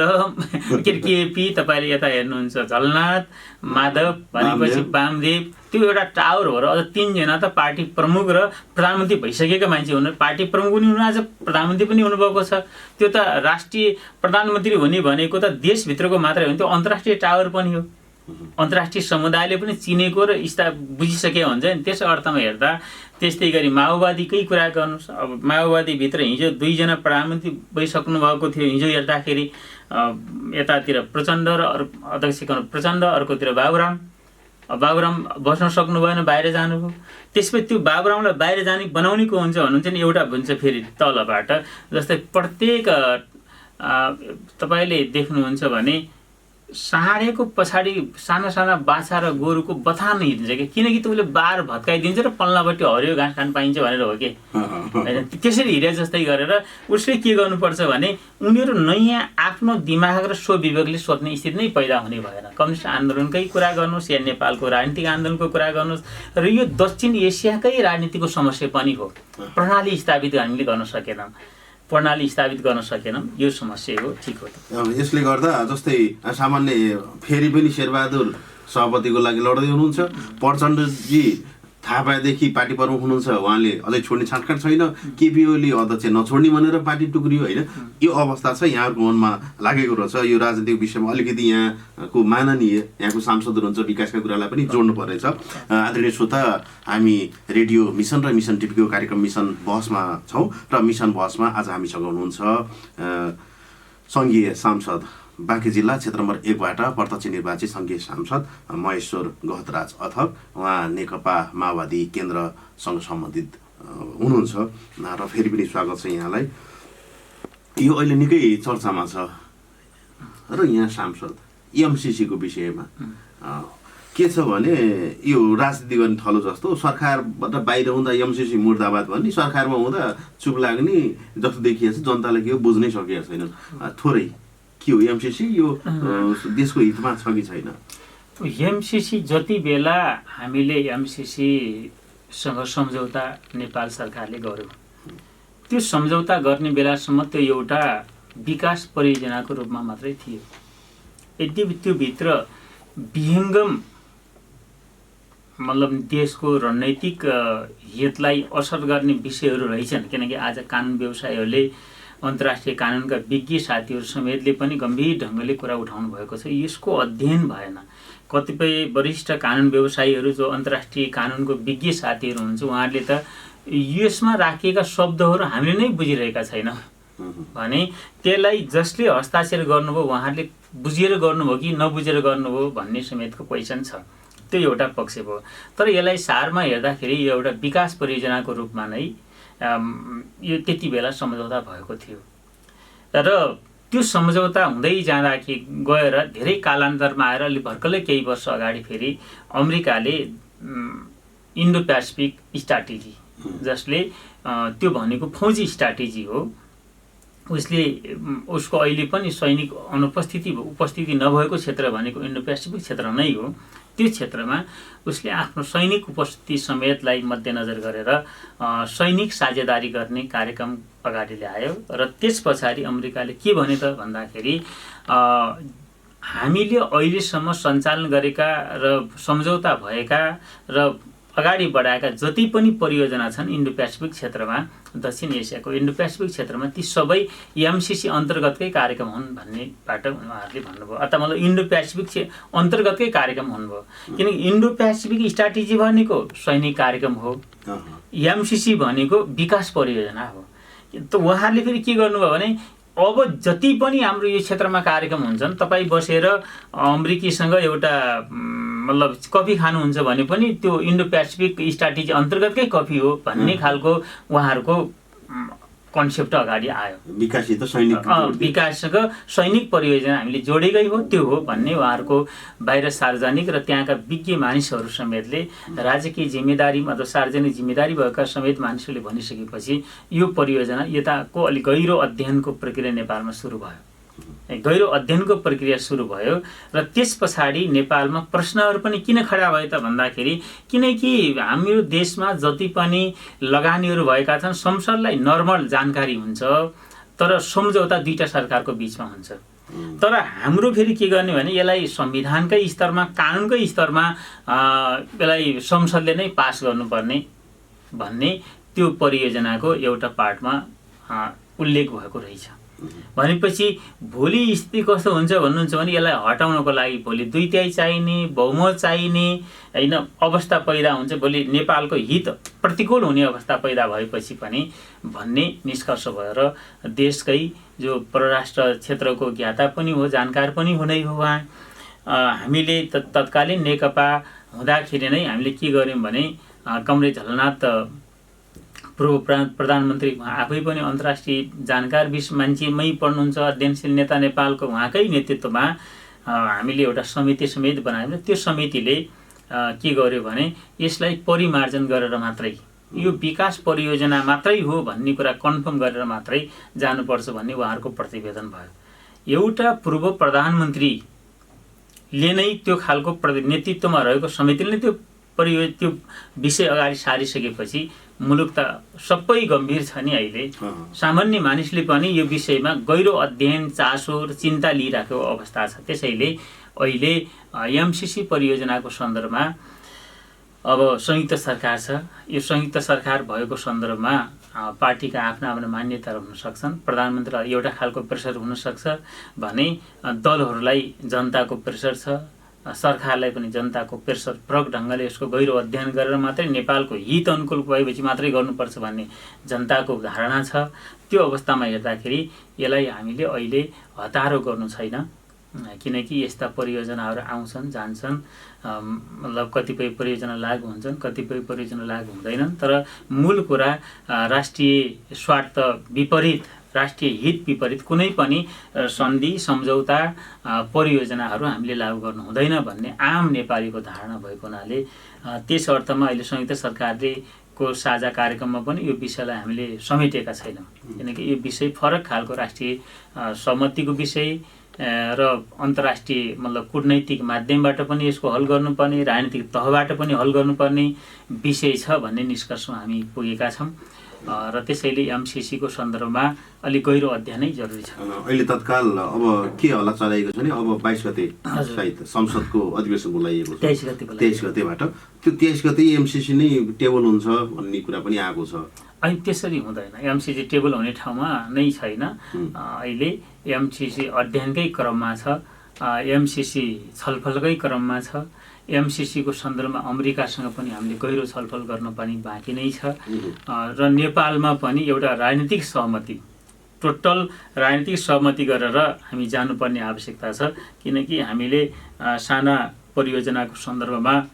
केपी, तपाईँले यता हेर्नुहुन्छ झलनाथ, माधव भनेपछि वामदेव, त्यो एउटा टावर हो र अझ 3 जना त पार्टी प्रमुख र प्रधानमन्त्री भइसकेका मान्छे हुनु। पार्टी प्रमुख पनि हुनु, आज प्रधानमन्त्री पनि हुनुभएको छ। त्यो त राष्ट्रिय प्रधानमन्त्री हुने भनेको त देशभित्रको मात्रै होइन, त्यो अन्तर्राष्ट्रिय टावर पनि हो। अन्तर्राष्ट्रिय समुदायले पनि चिनेको र बुझिसके हुन्छ नि। त्यस अर्थमा हेर्दा त्यस्तै गरी माओवादीकै कुरा गर्नुहोस्। अब माओवादीभित्र हिजो 2 जना प्रधानमन्त्री भइसक्नु भएको थियो। हिजो हेर्दाखेरि यतातिर प्रचण्ड र अध्यक्ष प्रचण्ड, अर्कोतिर बाबुराम बस्न सक्नु भएन, बाहिर जानुभयो। त्यसपछि त्यो बाबुरामलाई बाहिर जाने बनाउने को हुन्छ भन्नुहुन्छ नि, एउटा भन्छ फेरि तलबाट। जस्तै प्रत्येक तपाईँले देख्नुहुन्छ भने साँडेको पछाडि साना साना बाछा र गोरुको बथान हिँड्छ कि, किनकि त्यसले बार भत्काइदिन्छ र पल्लापट्टि हरियो घाँस खान पाइन्छ भनेर हो कि होइन। त्यसरी हिँडे जस्तै गरेर उसले के गर्नुपर्छ भने उनीहरू नयाँ आफ्नो दिमाग र स्वविवेकले सोध्ने स्थिति नै पैदा हुने भएन। कम्युनिस्ट आन्दोलनकै कुरा गर्नुहोस् या नेपालको राजनीतिक आन्दोलनको कुरा गर्नुहोस्, र यो दक्षिण एसियाकै राजनीतिको समस्या पनि हो। प्रणाली स्थापित हामीले गर्न सकेनौँ, यो समस्या हो। ठिक हो त। यसले गर्दा जस्तै सामान्य फेरि पनि शेरबहादुर सभापतिको लागि लड्दै हुनुहुन्छ। प्रचण्डजी थाहा पाएदेखि पार्टी प्रमुख हुनुहुन्छ, उहाँले अझै छोड्ने छाटकाट छैन। केपी ओली अध्यक्ष नछोड्ने भनेर पार्टी टुक्रियो होइन। यो अवस्था छ, यहाँहरूको मनमा लागेको रहेछ। यो राजनीतिक विषयमा अलिकति यहाँको माननीय यहाँको सांसदहरू हुन्छ, विकासका कुरालाई पनि जोड्नु पर्नेछ। आदरणीय श्रोता, हामी रेडियो मिसन र मिसन टिभीको कार्यक्रम मिसन बहसमा छौँ र मिसन बहसमा आज हामीसँग हुनुहुन्छ सङ्घीय सांसद बाँकी जिल्ला क्षेत्र नम्बर 1 बाट प्रत्यक्ष निर्वाचित सङ्घीय सांसद महेश्वर गहतराज अथक, उहाँ नेकपा माओवादी केन्द्रसँग सम्बन्धित हुनुहुन्छ र फेरि पनि स्वागत छ यहाँलाई। यो अहिले निकै चर्चामा छ र यहाँ सांसद एमसिसीको विषयमा के छ भने यो राजनीति गर्ने थलो जस्तो सरकारबाट बाहिर हुँदा एमसिसी मुर्दाबाद भन्ने, सरकारमा हुँदा चुप लाग्ने जस्तो देखिएको छ। जनताले के हो बुझ्नै सकेका छैनन्। थोरै के हो एमसिसी, यो देशको हितमा छ कि छैन? एमसिसी जति बेला हामीले एमसिसीसँग सम्झौता नेपाल सरकारले गर्यो, त्यो सम्झौता गर्ने बेलासम्म त्यो एउटा विकास परियोजनाको रूपमा मात्रै थियो। यद्यपि त्यो भित्र विहङ्गम मतलब देशको रणनैतिक हितलाई असर गर्ने विषयहरू रहेछन्, किनकि आज कानुन व्यवसायीहरूले अन्तर्राष्ट्रिय कानुनका विज्ञ साथीहरू समेतले पनि गम्भीर ढङ्गले कुरा उठाउनु भएको छ। यसको अध्ययन भएन। कतिपय वरिष्ठ कानुन व्यवसायीहरू जो अन्तर्राष्ट्रिय कानुनको विज्ञ साथीहरू हुन्छ, उहाँहरूले त यसमा राखिएका शब्दहरू हामीले नै बुझिरहेका छैनौँ भने त्यसलाई जसले हस्ताक्षर गर्नुभयो उहाँहरूले बुझेर गर्नुभयो कि नबुझेर गर्नुभयो भन्ने समेतको क्वेसन छ। त्यो एउटा पक्ष भयो। तर यसलाई सारमा हेर्दाखेरि एउटा विकास परियोजनाको रूपमा नै यो त्यति बेला सम्झौता भएको थियो र त्यो सम्झौता हुँदै जाँदाखेरि गएर धेरै कालान्तरमा आएर अलि भर्खरै केही वर्ष अगाडि फेरि अमेरिकाले इन्डो पेसिफिक स्ट्राटेजी, जसले त्यो भनेको फौजी स्ट्राटेजी हो, उसको अहिले पनि सैनिक उपस्थिति नभएको क्षेत्र भनेको इन्डो पेसिफिक क्षेत्र नै हो। त्यो क्षेत्रमा उसले आफ्नो सैनिक उपस्थिति समेतलाई मध्यनजर गरेर सैनिक साझेदारी गर्ने कार्यक्रम अगाडि ल्यायो र त्यस पछाडि अमेरिकाले के भने त भन्दाखेरि हामीले अहिलेसम्म सञ्चालन गरेका र सम्झौता भएका र अगाडि बढाएका जति पनि परियोजना छन् इन्डो पेसिफिक क्षेत्रमा, दक्षिण एसियाको इन्डो पेसिफिक क्षेत्रमा, ती सबै एमसिसी अन्तर्गतकै कार्यक्रम हुन् भन्नेबाट उहाँहरूले भन्नुभयो। अथवा मतलब इन्डो पेसिफिक अन्तर्गतकै कार्यक्रम हुनुभयो, किनकि इन्डो पेसिफिक स्ट्राटेजी भनेको सैनिक कार्यक्रम हो, एमसिसी भनेको विकास परियोजना हो। त उहाँहरूले फेरि के गर्नुभयो भने अब जति पनि हाम्रो यो क्षेत्रमा कार्यक्रम हुन्छन्, तपाईँ बसेर अमेरिकीसँग एउटा मतलब कफी खानुहुन्छ भने पनि त्यो इन्डो पेसिफिक स्ट्राटेजी अन्तर्गतकै कफी हो भन्ने खालको उहाँहरूको कन्सेप्ट अगाडि आयो। विकाससँग सैनिक परियोजना हामीले जोडेकै हो, त्यो हो भन्ने उहाँहरूको बाहिर सार्वजनिक र त्यहाँका विज्ञ मानिसहरू समेतले, राजकीय जिम्मेदारी अथवा सार्वजनिक जिम्मेदारी भएका समेत मानिसहरूले भनिसकेपछि यो परियोजना यताको अलिक गहिरो अध्ययनको प्रक्रिया नेपालमा सुरु भयो। गहिरो अध्ययनको प्रक्रिया सुरु भयो र त्यस पछाडि नेपालमा प्रश्नहरू पनि किन खडा भयो त भन्दाखेरि किनकि हाम्रो देशमा जति पनि लगानीहरू भएका छन् संसदलाई नर्मल जानकारी हुन्छ, तर सम्झौता दुईटा सरकारको बिचमा हुन्छ। तर हाम्रो फेरि के गर्ने भने यसलाई संविधानकै स्तरमा, कानुनकै स्तरमा यसलाई संसदले नै पास गर्नुपर्ने भन्ने त्यो परियोजनाको एउटा पार्टमा उल्लेख भएको रहेछ। भनेपछि भोलि स्थिति कस्तो हुन्छ भन्नुहुन्छ भने यसलाई हटाउनको लागि भोलि 2/3 चाहिने, बहुमत चाहिने हैन अवस्था पैदा हुन्छ। भोलि नेपालको हित प्रतिकूल हुने अवस्था पैदा भएपछि पनि भन्ने निष्कर्ष भयो र देशकै जो परराष्ट्र क्षेत्रको ज्ञाता पनि हो, जानकार पनि हुनै हो उहाँ। हामीले तत्कालीन नेकपा हुँदाखेरि नै हामीले के गर्यौं भने कमरेड झलनाथ पूर्व प्रधानमन्त्री आफै पनि अन्तर्राष्ट्रिय जानकार मान्छेमै पढ्नुहुन्छ, अध्ययनशील नेता नेपालको, उहाँकै नेतृत्वमा हामीले एउटा समिति समेत बनायौँ। त्यो समितिले के गर्यो भने यसलाई परिमार्जन गरेर मात्रै यो विकास परियोजना मात्रै हो भन्ने कुरा कन्फर्म गरेर मात्रै जानुपर्छ भन्ने उहाँहरूको प्रतिवेदन भयो। एउटा पूर्व प्रधानमन्त्रीले नै त्यो खालको नेतृत्वमा रहेको समितिले नै त्यो विषय अगाडि सारिसकेपछि मुलुक त सबै गम्भीर छ नि। अहिले सामान्य मानिसले पनि यो विषयमा गहिरो अध्ययन, चासो र चिन्ता लिइराखेको अवस्था छ। त्यसैले अहिले एमसिसी परियोजनाको सन्दर्भमा अब संयुक्त सरकार छ। यो संयुक्त सरकार भएको सन्दर्भमा पार्टीका आफ्ना आफ्ना मान्यताहरू हुन सक्छन्। प्रधानमन्त्रीलाई एउटा खालको प्रेसर हुन सक्छ भने दलहरूलाई जनताको प्रेसर छ, सरकारलाई पनि जनताको प्रेसर प्रक ढङ्गले यसको गहिरो अध्ययन गरेर मात्रै नेपालको हित अनुकूल भएपछि मात्रै गर्नुपर्छ भन्ने जनताको धारणा छ। त्यो अवस्थामा हेर्दाखेरि यसलाई हामीले अहिले हतारो गर्नु छैन। किनकि यस्ता परियोजनाहरू आउँछन् जान्छन्, मतलब कतिपय परियोजना लागू हुन्छन्, कतिपय परियोजना लागू हुँदैनन्, तर मूल कुरा राष्ट्रिय स्वार्थ विपरीत, राष्ट्रिय हित विपरीत कुनै पनि सन्धि सम्झौता परियोजनाहरू हामीले लागू गर्नु हुँदैन भन्ने आम नेपालीको धारणा भएको हुनाले त्यस अर्थमा अहिले संयुक्त सरकारले को साझा कार्यक्रममा पनि यो विषयलाई हामीले समेटेका छैनौँ, किनकि यो विषय फरक खालको राष्ट्रिय सहमतिको विषय र अन्तर्राष्ट्रिय मतलब कूटनैतिक माध्यमबाट पनि यसको हल गर्नुपर्ने, राजनीतिक तहबाट पनि हल गर्नुपर्ने विषय छ भन्ने निष्कर्षमा हामी पुगेका छौँ र त्यसैले एमसीसीको सन्दर्भमा अलिक गहिरो अध्ययनै जरुरी छ। अहिले तत्काल अब के हल्ला चलाएको छ नि, अब 22 गते सायद संसदको अधिवेशन बोलाइएको छ, 23 गतेबाट त्यो 23 गते एमसीसी नै टेबल हुन्छ भन्ने कुरा पनि आएको छ। अनि त्यसरी हुँदैन, एमसीसी टेबल हुने ठाउँमा नै छैन। अहिले एमसीसी अध्ययनकै क्रममा छ, एमसीसी छलफलकै क्रममा छ। एमसीसीको सन्दर्भमा अमेरिकासँग पनि हामीले गहिरो छलफल गर्न पनि बाँकी नै छ र नेपालमा पनि एउटा राजनीतिक सहमति, टोटल राजनीतिक सहमति गरेर हामी जानुपर्ने आवश्यकता छ, किनकि हामीले साना परियोजनाको सन्दर्भमा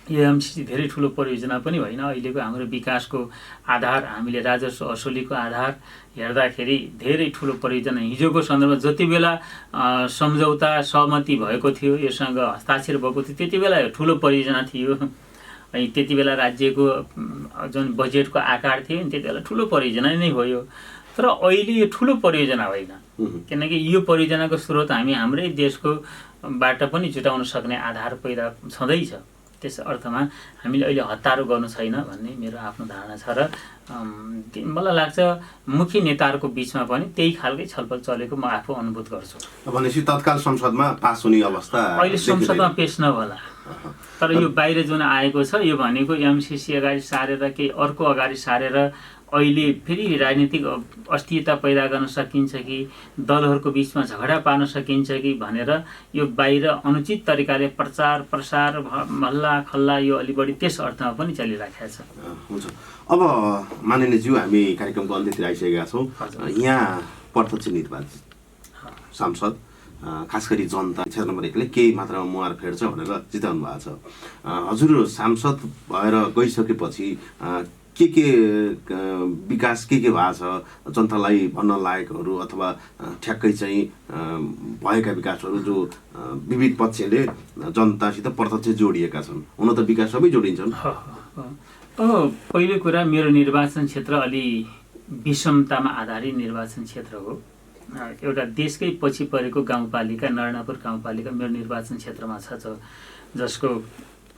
यो एमसीसी धेरै ठुलो परियोजना पनि होइन। अहिलेको हाम्रो विकासको आधार, हामीले राजस्व असुलीको आधार हेर्दाखेरि धेरै ठुलो परियोजना, हिजोको सन्दर्भमा जति बेला सम्झौता सहमति भएको थियो, योसँग हस्ताक्षर भएको थियो, त्यति बेला ठुलो परियोजना थियो। अनि त्यति बेला राज्यको जुन बजेटको आकार थियो नि, त्यति बेला ठुलो परियोजना नै हो यो। तर अहिले यो ठुलो परियोजना होइन, किनकि यो परियोजनाको स्रोत हामी हाम्रै देशको बाट पनि जुटाउन सक्ने आधार पैदा छँदैछ। त्यस अर्थमा हामीले अहिले हतारो गर्नु छैन भन्ने मेरो आफ्नो धारणा छ र मलाई लाग्छ मुख्य नेताहरूको बिचमा पनि त्यही खालकै छलफल चलेको म आफू अनुभूत गर्छु। भनेपछि तत्काल संसदमा पास हुने अवस्था अहिले संसदमा पेश नहोला, तर यो बाहिर जुन आएको छ यो भनेको एमसीसी अगाडि सारेर केही अर्को अगाडि सारेर अहिले फेरि राजनीतिक अस्थिरता पैदा गर्न सकिन्छ कि दलहरूको बिचमा झगडा पार्न सकिन्छ कि भनेर यो बाहिर अनुचित तरिकाले प्रचार प्रसार हल्ला खल्ला यो अलि बढी त्यस अर्थमा पनि चलिराखेको छ। हुन्छ, अब माननीयज्यू हामी कार्यक्रमको अन्त्यतिर आइसकेका छौँ। यहाँ प्रत्यक्ष निर्वाचित सांसद, खास गरी जनता क्षेत्र नम्बर 1ले केही मात्रामा मुहार फेर्छ भनेर जिताउनु भएको छ। हजुर सांसद भएर गइसकेपछि के विकास के भएको छ, जनतालाई भन्न लायकहरू अथवा ठ्याक्कै चाहिँ भएका विकासहरू जो विविध पक्षले जनतासित प्रत्यक्ष जोडिएका छन्? हुन त विकास सबै जोडिन्छन्। पहिलो कुरा, मेरो निर्वाचन क्षेत्र अलि विषमतामा आधारित निर्वाचन क्षेत्र हो। एउटा देशकै पछि परेको गाउँपालिका नरनापुर गाउँपालिका मेरो निर्वाचन क्षेत्रमा छ, जसको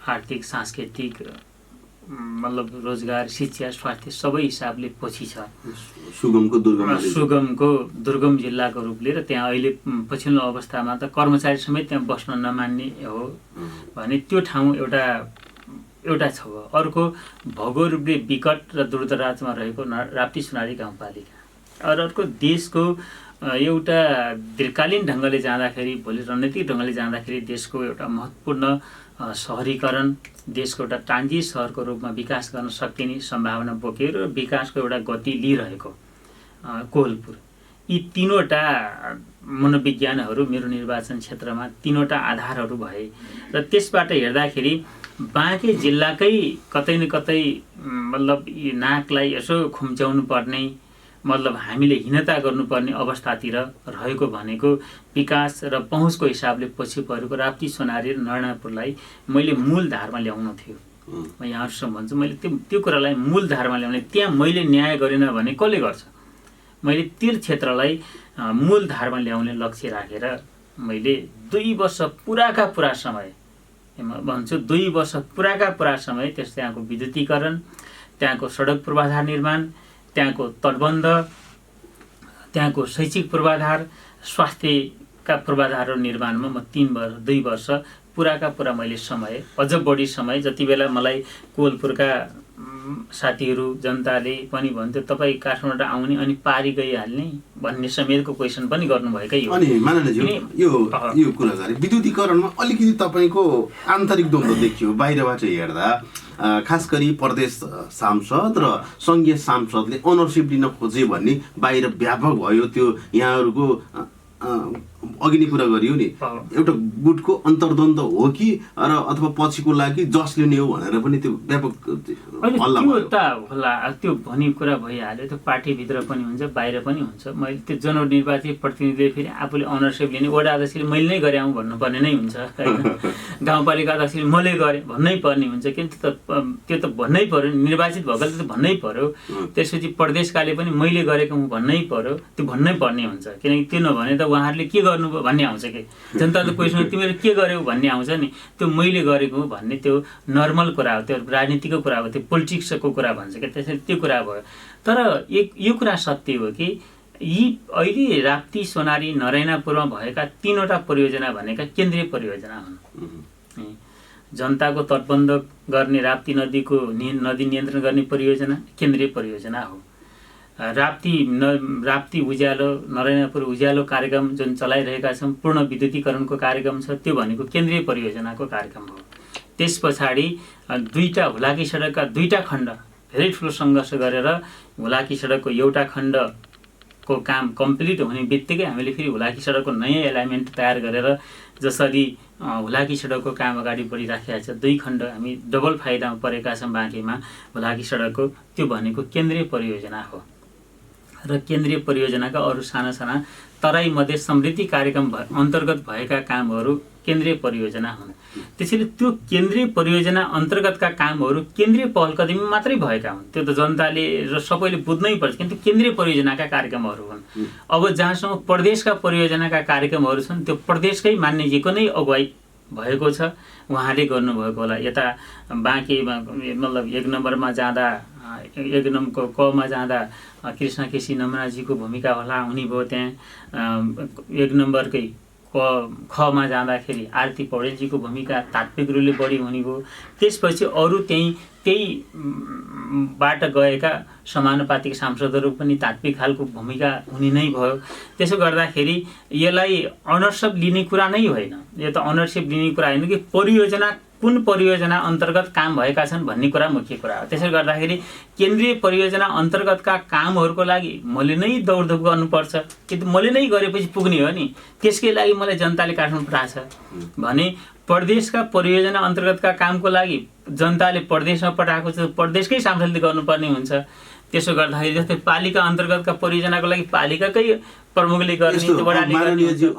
आर्थिक सांस्कृतिक मतलब रोजगार शिक्षा स्वास्थ्य सबै हिसाबले पछि छ। सुगमको दुर्गम जिल्लाको रूपले र त्यहाँ अहिले पछिल्लो अवस्थामा त कर्मचारी समेत त्यहाँ बस्न नमान्ने हो भने त्यो ठाउँ एउटा छ। अर्को भौगोलिक रूपले विकट र दूरदराजमा रहेको राप्ती सुनारी गाउँपालिका। अर्को देशको एउटा दीर्घकालीन ढङ्गले जाँदाखेरि, भोलि रणनीतिक ढङ्गले जाँदाखेरि देशको एउटा महत्त्वपूर्ण सहरीकरण, देशको एउटा ट्रान्जिट सहरको रूपमा विकास गर्न सकिने सम्भावना बोकेर विकासको एउटा गति लिइरहेको कोहलपुर। यी तीनवटा मनोविज्ञानहरू मेरो निर्वाचन क्षेत्रमा तीनवटा आधारहरू भए र त्यसबाट हेर्दाखेरि बाँके जिल्लाकै कतै न कतै मतलब नाकलाई यसो खुम्च्याउनु पर्ने, मतलब हामीले हीनता गर्नुपर्ने अवस्थातिर रहेको भनेको विकास र पहुँचको हिसाबले पछि परेको राप्ती सोनारी र नरनापुरलाई मैले मूल धारमा ल्याउनु थियो। म यहाँहरूसँग भन्छु, मैले त्यो कुरालाई मूल धारमा ल्याउने, त्यहाँ मैले न्याय गरेन भने कसले गर्छ? मैले त्यो क्षेत्रलाई मूल धारमा ल्याउने लक्ष्य राखेर मैले 2 वर्ष पुराका पुरा समय, म भन्छु 2 वर्ष पुराका पुरा समय त्यहाँको विद्युतीकरण, त्यहाँको सडक पूर्वाधार निर्माण, त्यहाँको तटबन्ध, त्यहाँको शैक्षिक पूर्वाधार, स्वास्थ्यका पूर्वाधारहरू निर्माणमा म 2 वर्ष पुराका पुरा मैले समय, अझ बढी समय, जति बेला मलाई कोहलपुरका साथीहरू जनताले पनि भन्थ्यो तपाईँ काठमाडौँ आउने अनि पारी गइहाल्ने भन्ने समेतको क्वेसन पनि गर्नुभएकै हो। अनि माननीयज्यू यो कुरा गरे विद्युतीकरणमा अलिकति तपाईँको आन्तरिक द्वन्द्व देखियो बाहिरबाट हेर्दा, खास गरी प्रदेश सांसद र सङ्घीय सांसदले ओनरसिप लिन खोजे भन्ने बाहिर व्यापक भयो। त्यो यहाँहरूको अघि नै कुरा गरियो नि, एउटा गुटको अन्तर्द्वन्द हो कि र अथवा पछिको लागि जस लिने हो भनेर पनि त्यो व्यापक हल्ला त्यो त होला। त्यो भन्ने कुरा भइहाल्यो, त्यो पार्टीभित्र पनि हुन्छ, बाहिर पनि हुन्छ। मैले त्यो जननिर्वाचित प्रतिनिधिले फेरि आफूले अनरसिप लिने, वडा अध्यक्षले मैले नै गरेँ भन्नुपर्ने नै हुन्छ होइन, गाउँपालिका अध्यक्षले मैले गरेँ भन्नै पर्ने हुन्छ। किन त्यो त भन्नै पर्यो, निर्वाचित भएकोले त भन्नै पर्यो। त्यसपछि प्रदेशकाले पनि मैले गरेको हुँ भन्नै पर्यो, त्यो भन्नै पर्ने हुन्छ। किनकि त्यो नभने त उहाँहरूले के गर्नुभयो भन्ने आउँछ कि जनताले क्वेसन तिमीले के गर्यौ भन्ने आउँछ नि। त्यो मैले गरेको हुँ भन्ने त्यो नर्मल कुरा हो, त्यो राजनीतिको कुरा हो, त्यो पोलिटिक्सको कुरा भन्छ क्या, त्यसरी त्यो कुरा भयो। तर यो कुरा सत्य हो कि यी अहिले राप्ती, सोनारी, नरायणापुरमा भएका 3वटा परियोजना भनेका केन्द्रीय परियोजना हुन्। जनताको तटबन्ध गर्ने राप्ती नदी नियन्त्रण गर्ने परियोजना केन्द्रीय परियोजना हो। राप्ती उज्यालो, नरायणापुर उज्यालो कार्यक्रम जुन चलाइरहेका छौँ, पूर्ण विद्युतीकरणको कार्यक्रम छ, त्यो भनेको केन्द्रीय परियोजनाको कार्यक्रम हो। त्यस पछाडि 2टा हुलाकी सडकका 2टा खण्ड धेरै ठुलो सङ्घर्ष गरेर हुलाकी सडकको एउटा खण्डको काम कम्प्लिट हुने बित्तिकै हामीले फेरि हुलाकी सडकको नयाँ एलाइनमेन्ट तयार गरेर जसरी हुलाकी सडकको काम अगाडि बढिराखेका छ, 2 खण्ड हामी डबल फाइदामा परेका छौँ बाँकीमा हुलाकी सडकको, त्यो भनेको केन्द्रीय परियोजना हो। र केन्द्रीय परियोजनाका अरू साना साना तराई मधेस समृद्धि कार्यक्रम अन्तर्गत भएका कामहरू केन्द्रीय परियोजना हुन्। त्यसैले त्यो केन्द्रीय परियोजना अन्तर्गतका कामहरू केन्द्रीय पहल कदमी मात्रै भएका हुन्। त्यो त जनताले र सबैले बुझ्नै पर्छ, किन्तु केन्द्रीय परियोजनाका कार्यक्रमहरू हुन्। अब जहाँसम्म प्रदेशका परियोजनाका कार्यक्रमहरू छन्, त्यो प्रदेशकै मान्यजीको नै अगुवाई भएको छ, उहाँले गर्नुभएको होला। यता बाँकीमा मतलब 1 नम्बरमा जाँदा 1 नम्बरको कमा जाँदा कृष्ण केसी नमनाजीको भूमिका होला, हुने भयो। त्यहाँ 1 नम्बरकै खमा जाँदाखेरि आरती पौडेलजीको भूमिका तात्विक रूपले बढी हुने भयो। त्यसपछि अरू त्यही बाट गएका समानुपातिक सांसदहरू पनि तात्विक खालको भूमिका हुने नै भयो। त्यसो गर्दाखेरि यसलाई अनरसिप लिने कुरा नै होइन, यो त अनरसिप लिने कुरा होइन कि परियोजना कुन परियोजना अन्तर्गत काम भएका छन् भन्ने कुरा मुख्य कुरा हो। त्यसैले गर्दाखेरि केन्द्रीय परियोजना अन्तर्गतका कामहरूको लागि मैले नै दौडधुप गर्नुपर्छ, कि मैले नै गरेपछि पुग्ने हो नि, त्यसकै लागि मलाई जनताले काठमाडौँ पठाएको छ भने प्रदेशका परियोजना अन्तर्गतका कामको लागि जनताले प्रदेशमा पठाएको छ, प्रदेशकै सांसदले गर्नुपर्ने हुन्छ। त्यसो गर्दाखेरि जस्तै पालिका अन्तर्गतका परियोजनाको लागि पालिकाकै प्रमुखले गर्ने, यो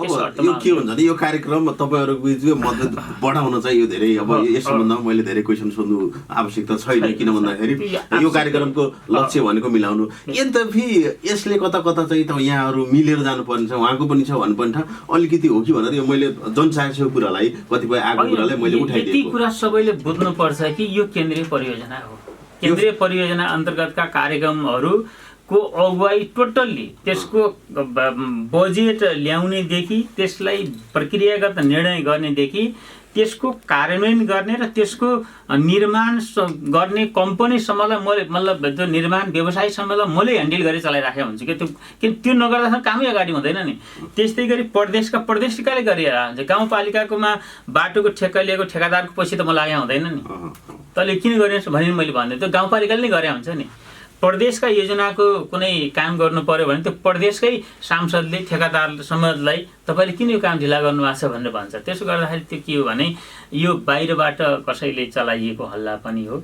के हुन्छ नि, यो कार्यक्रम तपाईँहरूको बिचमा मद्दत बढाउन चाहिँ यो धेरै अब यस सम्बन्धमा मैले धेरै क्वेसन सोध्नु आवश्यकता छैन। किन भन्दाखेरि यो कार्यक्रमको लक्ष्य भनेको मिलाउनु, यद्यपि यसले कता कता चाहिँ त यहाँहरू मिलेर जानुपर्ने छ, उहाँको पनि छ भन्नुपर्ने छ, अलिकति हो कि भनेर यो मैले जनचाहेको कुरालाई कतिपय आएको कुरालाई मैले उठाइदिएको। यति कुरा सबैले बुझ्नुपर्छ कि यो केन्द्रीय परियोजना हो। केन्द्रीय परियोजना अन्तर्गतका कार्यक्रमहरूको अगुवाई टोटल्ली त्यसको बजेट ल्याउनेदेखि त्यसलाई प्रक्रियागत निर्णय गर्नेदेखि त्यसको कार्यान्वयन गर्ने र त्यसको निर्माण गर्ने कम्पनीसम्मलाई मैले मतलब जो निर्माण व्यवसायसम्मलाई मैले ह्यान्डल गरेर चलाइराखेको हुन्छु कि त्यो नगर्दाखेरि कामै अगाडि हुँदैन नि। त्यस्तै गरी प्रदेशकाले गरिरहेको हुन्छ। गाउँपालिकाकोमा बाटोको ठेक्का लिएको ठेकादारको पछि त म लागेको हुँदैन नि, तैँले किन गरिस् भने मैले भन्दै, त्यो गाउँपालिकाले नै गरे हुन्छ नि। प्रदेशका योजनाको कुनै काम गर्नु पर्यो भने त्यो प्रदेशकै सांसदले ठेकादार समाजलाई तपाईँले किन यो काम ढिला गर्नुभएको छ भनेर भन्छ। त्यसो गर्दाखेरि त्यो के हो भने यो बाहिरबाट कसैले चलाइएको हल्ला पनि हो।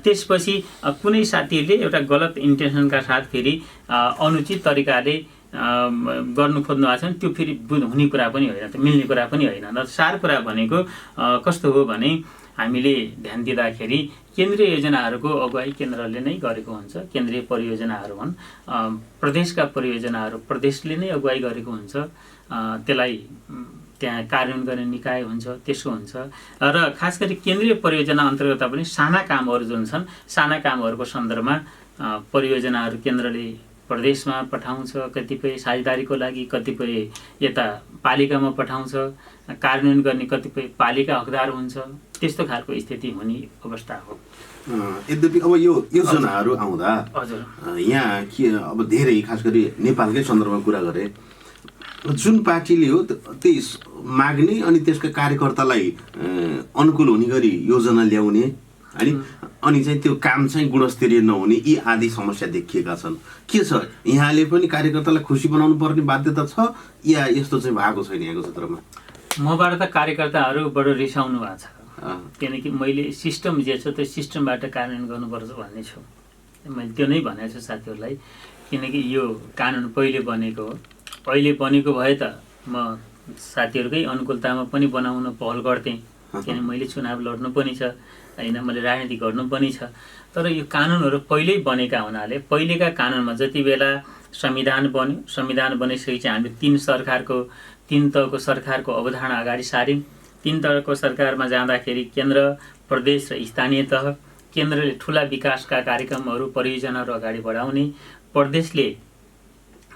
त्यसपछि कुनै साथीहरूले एउटा गलत इन्टेन्सनका साथ फेरि अनुचित तरिकाले गर्नु खोज्नु भएको छ भने त्यो फेरि हुने कुरा पनि होइन, त्यो मिल्ने कुरा पनि होइन। र सार कुरा भनेको कस्तो हो भने हामीले ध्यान दिँदाखेरि केन्द्रीय योजनाहरूको अगुवाई केन्द्रले नै गरेको हुन्छ। केन्द्रीय परियोजनाहरू हुन्, प्रदेशका परियोजनाहरू प्रदेशले नै अगुवाई गरेको हुन्छ। त्यसलाई त्यहाँ कार्यान्वयन गर्ने निकाय हुन्छ, त्यसो हुन्छ। र खास गरी केन्द्रीय परियोजना अन्तर्गत पनि साना कामहरू जुन छन्, साना कामहरूको सन्दर्भमा परियोजनाहरू केन्द्रले प्रदेशमा पठाउँछ, कतिपय साझेदारीको लागि कतिपय यता पालिकामा पठाउँछ, कार्यान्वयन गर्ने कतिपय पालिका हकदार हुन्छ। त्यस्तो खालको स्थिति हुने अवस्था हो। यद्यपि अब यो योजनाहरू आउँदा हजुर यहाँ के अब धेरै खास गरी नेपालकै सन्दर्भमा कुरा गरे, जुन पार्टीले हो त्यही माग्ने अनि त्यसका कार्यकर्तालाई अनुकूल हुने गरी योजना ल्याउने अनि अनि चाहिँ त्यो काम चाहिँ गुणस्तरीय नहुने यी आदि समस्या देखिएका छन्। के छ, यहाँले पनि कार्यकर्तालाई खुसी बनाउनु पर्ने बाध्यता छ या यस्तो चाहिँ भएको छैन यहाँको क्षेत्रमा? मबाट त कार्यकर्ताहरू बडो रिसाउनु भएको छ, किनकि मैले सिस्टम जे छ त्यो सिस्टमबाट कार्यान्वयन गर्नुपर्छ भन्ने छु। मैले त्यो नै भनेको छु साथीहरूलाई, किनकि यो कानुन पहिले बनेको हो। अहिले बनेको भए त म साथीहरूकै अनुकूलतामा पनि बनाउन पहल गर्थेँ, किनभने मैले चुनाव लड्नु पनि छ होइन, मैले राजनीति गर्नु पनि छ। तर यो कानुनहरू पहिल्यै बनेका हुनाले पहिलेका कानुनमा जति बेला संविधान बन्यो, संविधान बनिसकेपछि हामीले तीन तहको सरकारको अवधारणा अगाडि सार्यौँ। तीन तहको सरकारमा जाँदाखेरि केन्द्र, प्रदेश र स्थानीय तह, केन्द्रले ठुला विकासका कार्यक्रमहरू परियोजनाहरू अगाडि बढाउने, प्रदेशले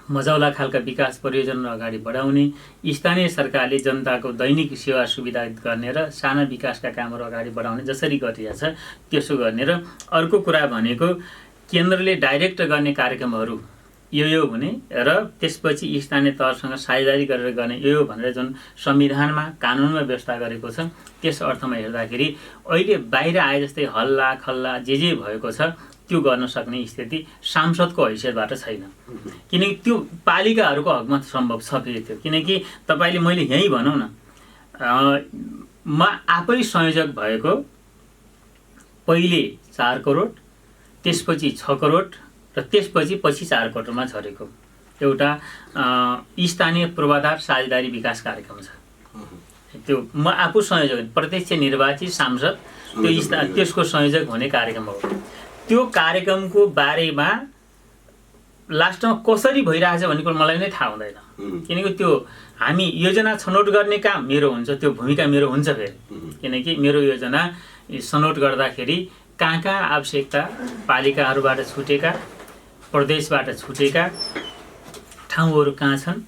मझौला खालका विकास परियोजना अगाडि बढाउने, स्थानीय सरकारले जनताको दैनिक सेवा सुविधा गर्ने र साना विकासका कामहरू अगाडि बढाउने जसरी गरिरहेछ त्यसो गर्ने। र अर्को कुरा भनेको केन्द्रले डाइरेक्ट गर्ने कार्यक्रमहरू यो हुने र त्यसपछि स्थानीय तहसँग साझेदारी गरेर गर्ने यो भनेर जुन संविधानमा कानुनमा व्यवस्था गरेको छ, त्यस अर्थमा हेर्दाखेरि अहिले बाहिर आए जस्तै हल्ला खल्ला जे भएको छ त्यो गर्न सक्ने स्थिति सांसदको हैसियतबाट छैन, किनकि त्यो पालिकाहरूको हकमा सम्भव छ फेरि त्यो। किनकि तपाईँले मैले यहीँ भनौँ न, म आफै संयोजक भएको पहिले 4 करोड, त्यसपछि 6 करोड र त्यसपछि 4 करोडमा झरेको एउटा स्थानीय पूर्वाधार साझेदारी विकास कार्यक्रम छ। त्यो म आफू संयोजक, प्रत्यक्ष निर्वाचित सांसद त्यसको संयोजक हुने कार्यक्रम हो। त्यो कार्यक्रमको बारेमा लास्टमा कसरी भइरहेछ भन्ने कुरो मलाई नै थाहा हुँदैन, किनकि त्यो हामी योजना छनौट गर्ने काम मेरो हुन्छ, त्यो भूमिका मेरो हुन्छ फेरि। किनकि मेरो योजना छनौट गर्दाखेरि कहाँ आवश्यकता पालिकाहरूबाट छुटेका, प्रदेशबाट छुटेका ठाउँहरू कहाँ छन्